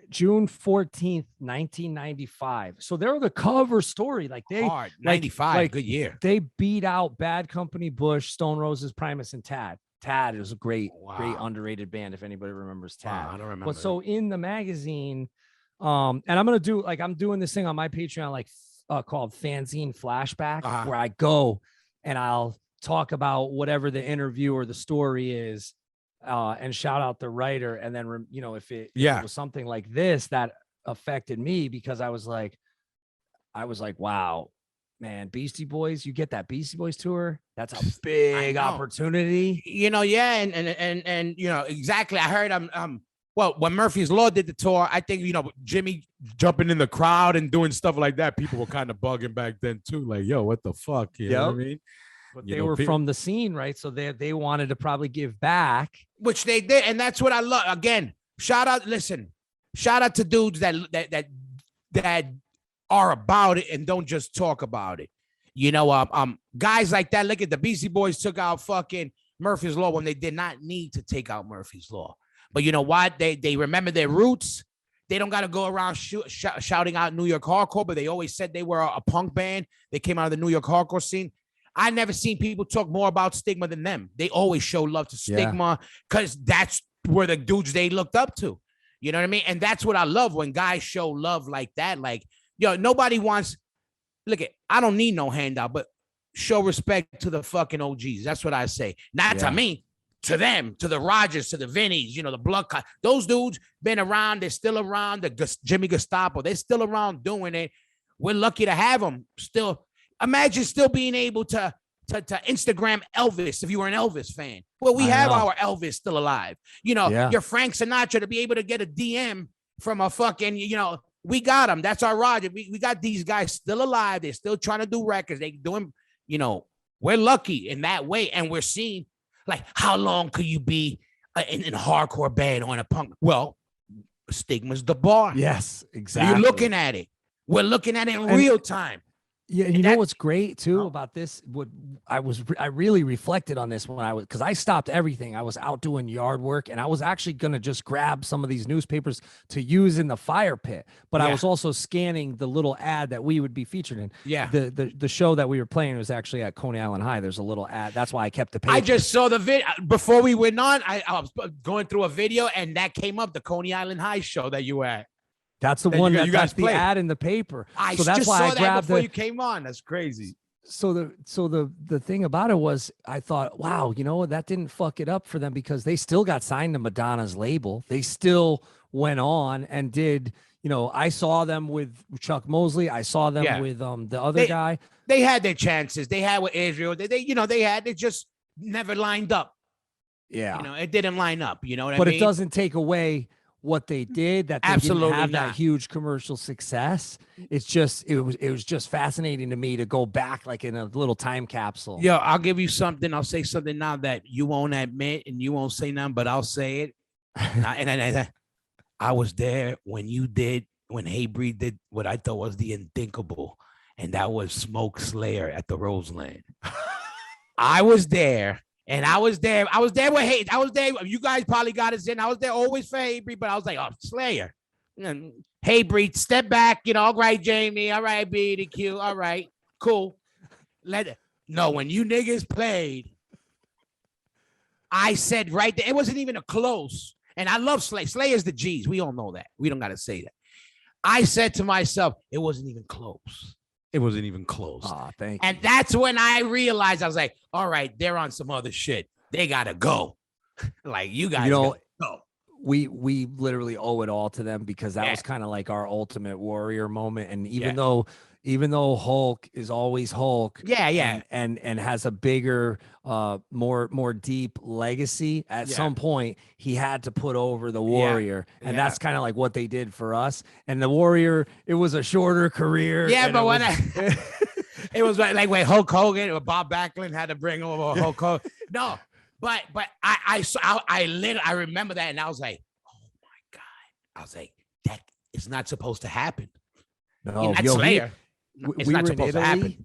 June 14th, 1995. So they're the cover story. Like they hard 95, good year. They beat out Bad Company, Bush, Stone Roses, Primus, and Tad. Tad is a great underrated band. If anybody remembers Tad. Wow, I don't remember. But so in the magazine, and I'm gonna do I'm doing this thing on my Patreon, called Fanzine Flashback, where I go and I'll talk about whatever the interview or the story is. And shout out the writer. And then, you know, if it was something like this that affected me, because I was like, wow, man, Beastie Boys, you get that Beastie Boys tour. That's a big opportunity. You know, yeah. And you know, exactly. I heard well, when Murphy's Law did the tour, I think, you know, Jimmy jumping in the crowd and doing stuff like that, people were kind of bugging back then too. Like, yo, what the fuck? You know what I mean? But they were from the scene, right? So they wanted to probably give back, which they did, and that's what I love. Again, shout out to dudes that are about it and don't just talk about it. You know, guys like that. Look at the Beastie Boys took out fucking Murphy's Law when they did not need to take out Murphy's Law. But you know what? They remember their roots. They don't got to go around shouting out New York hardcore, but they always said they were a punk band. They came out of the New York hardcore scene. I never seen people talk more about Stigma than them. They always show love to Stigma because that's where the dudes they looked up to. You know what I mean? And that's what I love when guys show love like that. Like, yo, nobody wants, look at, I don't need no handout, but show respect to the fucking OGs. That's what I say. Not to me, to them, to the Rogers, to the Vinnies, you know, the Blood. Those dudes been around. They're still around. The Jimmy Gestapo, they're still around doing it. We're lucky to have them still. Imagine still being able to Instagram Elvis if you were an Elvis fan. Well, we have our Elvis still alive. You know, your Frank Sinatra, to be able to get a DM from a fucking, you know, we got them. That's our Roger. We got these guys still alive. They're still trying to do records. They doing, you know, we're lucky in that way. And we're seeing, like, how long could you be in a hardcore band or in a punk? Well, Stigma's the bar. Yes, exactly. You're looking at it. We're looking at it in real time. Yeah, and you know what's great too about this? What I really reflected on this when because I stopped everything. I was out doing yard work, and I was actually gonna just grab some of these newspapers to use in the fire pit. But I was also scanning the little ad that we would be featured in. Yeah, the show that we were playing was actually at Coney Island High. There's a little ad. That's why I kept the paper. I just saw the video before we went on. I was going through a video, and that came up, the Coney Island High show that you were at. That's the one that that's the ad in the paper. So that's why I grabbed before you came on. That's crazy. So the thing about it was, I thought, wow, you know, that didn't fuck it up for them, because they still got signed to Madonna's label. They still went on and did, you know, I saw them with Chuck Mosley. I saw them with the other guy. They had their chances. They had with Israel. They you know, they just never lined up. Yeah. You know, it didn't line up. You know what I mean? But it doesn't take away what they did, that they Absolutely didn't have not. that huge commercial success. It's just, it was just fascinating to me to go back like in a little time capsule. Yo, I'll give you something. I'll say something now that you won't admit and you won't say nothing, but I'll say it. and I was there when Hatebreed did what I thought was the unthinkable, and that was Smoke Slayer at the Roseland. I was there. And I was there with Hate. I was there. You guys probably got us in. I was there always for Hatebreed, but I was like, oh, Slayer. Hatebreed, step back. You know, all right, Jamie. All right, BDQ. All right, cool. No, when you niggas played, I said right there, it wasn't even a close. And I love Slayer. Slayer's the G's. We all know that. We don't got to say that. I said to myself, it wasn't even close. It wasn't even close. Oh, thank you. And that's when I realized, I was like, all right, they're on some other shit. They gotta go. Like, you guys, you know, go. We literally owe it all to them, because that was kind of like our ultimate warrior moment. And even though Hulk is always Hulk, and has a bigger, more deep legacy, at some point he had to put over the Warrior, and that's kind of like what they did for us. And the Warrior, it was a shorter career. Yeah, but when it was like when Hulk Hogan or Bob Backlund had to bring over Hulk Hogan. No, but I remember that, and I was like, oh my God, I was like, that is not supposed to happen. No, Slayer. It's we not were in supposed to Italy.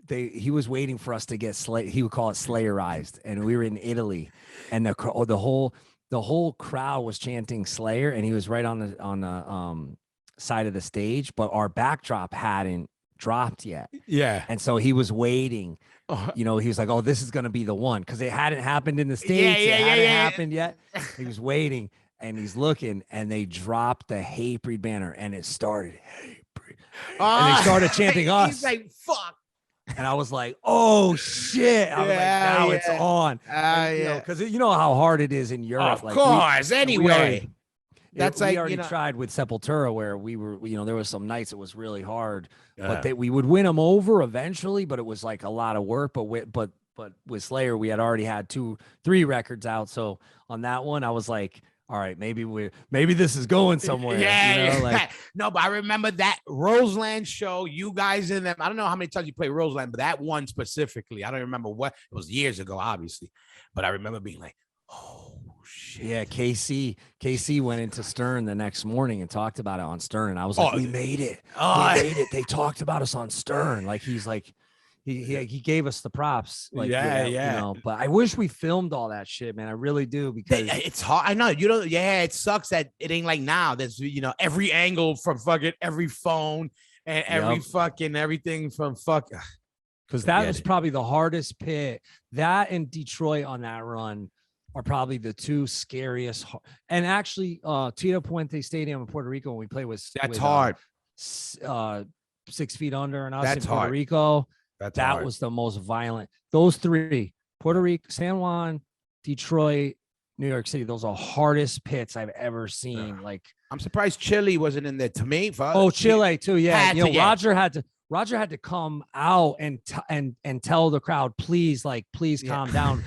happen. He was waiting for us to get he would call it Slayerized, and we were in Italy, and the whole crowd was chanting Slayer, and he was right on the side of the stage, but our backdrop hadn't dropped yet. Yeah, and so he was waiting. You know, he was like, "Oh, this is gonna be the one," because it hadn't happened in the States. It hadn't happened yet. He was waiting, and he's looking, and they dropped the Hatebreed banner, and it started Hatebreed, and they started chanting us. He's like, "Fuck." And I was like, "Oh shit!" I was like, "Now it's on." You know, because you know how hard it is in Europe. Of course. Anyway, we already tried with Sepultura, where we were, you know, there was some nights it was really hard, but we would win them over eventually. But it was like a lot of work. But with Slayer, we had already had 2-3 records out. So on that one, I was like, all right, maybe this is going somewhere. Yeah, you know, like, no, but I remember that Roseland show. You guys in them. I don't know how many times you played Roseland, but that one specifically, I don't remember what. It was years ago, obviously, but I remember being like, oh shit. Yeah, KC went into Stern the next morning and talked about it on Stern, and I was like, we made it. We made it. They talked about us on Stern. Like, he's like, he gave us the props. Like, you know, but I wish we filmed all that shit, man. I really do, because it's hard. I know, you know. Yeah, it sucks that it ain't like now. There's, you know, every angle from fucking every phone and every fucking everything from fucking. Because that was probably the hardest pit. That and Detroit on that run are probably the two scariest. And actually, Tito Puente Stadium in Puerto Rico, when we play with hard. 6 Feet Under and us That's in Puerto hard. Rico, That's that hard. was the most violent. Those three, Puerto Rico, San Juan, Detroit, New York City, those are hardest pits I've ever seen. Like, I'm surprised Chile wasn't in there to me. Chile too. Yeah. Had to, yeah. Roger had to come out and tell the crowd, please calm down.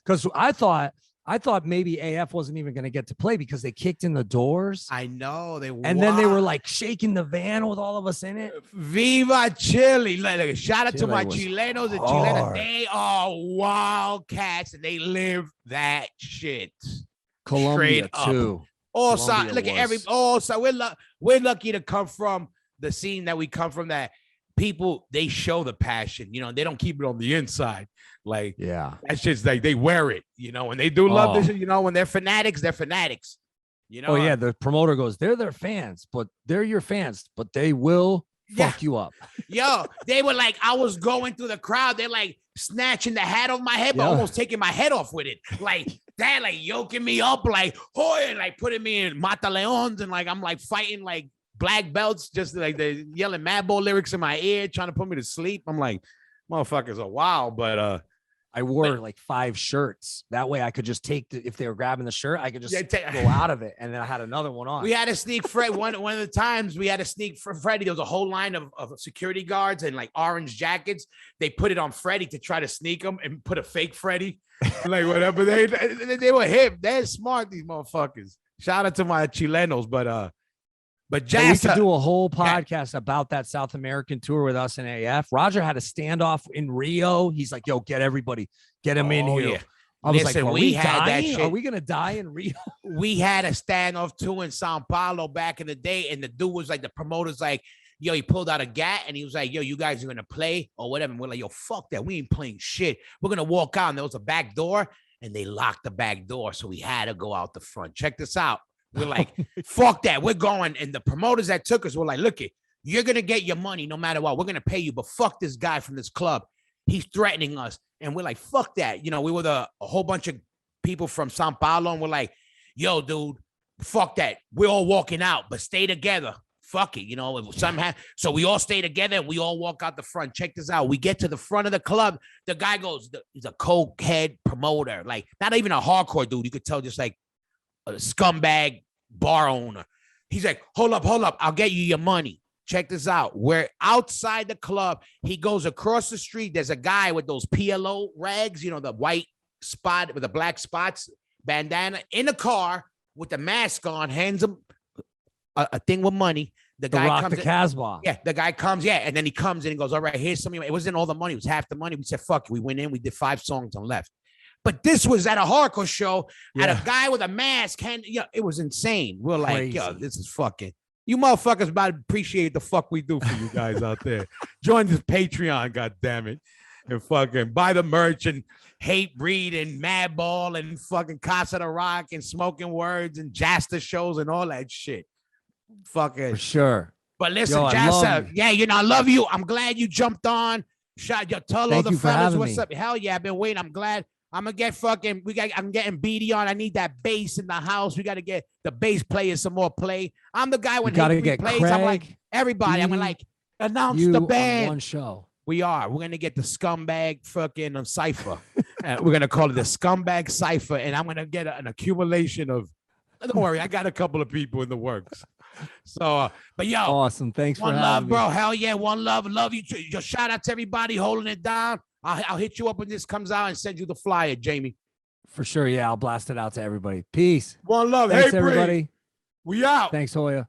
Because I thought maybe AF wasn't even going to get to play because they kicked in the doors. I know then they were like shaking the van with all of us in it. Viva Chile. Like, shout out to Chile my was Chilenos and hard. Chilenas. They are wild cats and they live that shit. Colombia Straight up. too. Also, Colombia look at was. we're lucky to come from the scene that we come from, that people, they show the passion, you know, they don't keep it on the inside. Like, Yeah. that's just like they wear it, you know, when they do love Oh. this, you know, when they're fanatics, you know. Oh yeah, the promoter goes, they're their fans, but they're your fans, but they will fuck you up. Yo, they were like, I was going through the crowd, they're like snatching the hat off my head, but Yeah. almost taking my head off with it. Like that, like yoking me up, like, oh, and like putting me in Mata Leons, and like I'm like fighting like black belts, just like they yelling Madball lyrics in my ear, trying to put me to sleep. I'm like, motherfuckers are wild, but I wore like 5 shirts. That way I could just take if they were grabbing the shirt, I could just Yeah, go out of it. And then I had another one on. we had to sneak Fred. One of the times we had to sneak for Freddie. There was a whole line of security guards and like orange jackets. They put it on Freddie to try to sneak him and put a fake Freddie. Like whatever. They were hip. They're smart, these motherfuckers. Shout out to my Chilenos, but we Jasta, could do a whole podcast about that South American tour with us and AF. Roger had a standoff in Rio. He's like, yo, get everybody, get him in here. yeah. I was Listen, like, are we we had that dying? shit. Are we going to die in Rio? we had a standoff too in Sao Paulo back in the day, and the dude was like, the promoter's like, yo, he pulled out a gat and he was like, yo, you guys are gonna play or whatever. And we're like, yo, fuck that. We ain't playing shit. We're gonna walk out. And there was a back door, and they locked the back door. So we had to go out the front. Check this out. We're like, fuck that. We're going. And the promoters that took us were like, look it, you're gonna get your money no matter what. We're gonna pay you, but fuck this guy from this club. He's threatening us. And we're like, fuck that. You know, we were a whole bunch of people from Sao Paulo, and we're like, yo, dude, fuck that. We're all walking out, but stay together. Fuck it, you know, if somehow. So we all stay together and we all walk out the front. Check this out. We get to the front of the club. The guy goes, he's a cokehead promoter, like not even a hardcore dude. You could tell, just like a scumbag bar owner. He's like, hold up, I'll get you your money. Check this out. We're outside the club. He goes across the street. There's a guy with those PLO rags, you know, the white spot with the black spots, bandana, in the car with the mask on, hands him a thing with money. The guy Rock comes the in, Casbah. yeah, the guy comes, yeah, and then he comes in and goes, all right, here's some of your, it wasn't all the money, it was half the money. We said, fuck it. We went in, we did 5 songs and left. But this was at a hardcore show, at a guy with a mask, and yeah, it was insane. We're like, yo, this is fucking, you motherfuckers about to appreciate the fuck we do for you guys out there. Join this Patreon, god damn it, and fucking buy the merch and Hate Breed and Madball and fucking Casa de Rock and Smoking Words and Jasta shows and all that shit. Fucking For sure. But listen, Yo, I Jasta, love you. yeah, you know, I love you. I'm glad you jumped on. Shot your tell all Thank the you for fellas having what's me. up. Hell yeah, I've been waiting. I'm glad. I'm gonna get fucking. I'm getting Beatty on. I need that bass in the house. We gotta get the bass players some more play. I'm the guy when gotta Hate Breed get plays. I'm like Craig, everybody. I'm Beatty, like announce you the on band. one show. We are. We're gonna get the scumbag fucking cipher. We're gonna call it the scumbag cipher, and I'm gonna get an accumulation of. Don't worry, I got a couple of people in the works. So, but yo, Awesome. Thanks for one having love, me. bro. Hell yeah, one love. Love you. Just shout out to everybody holding it down. I'll hit you up when this comes out and send you the flyer, Jamie. For sure. Yeah, I'll blast it out to everybody. Peace. One love. Thanks, Hey, everybody. we out. Thanks, Hoya.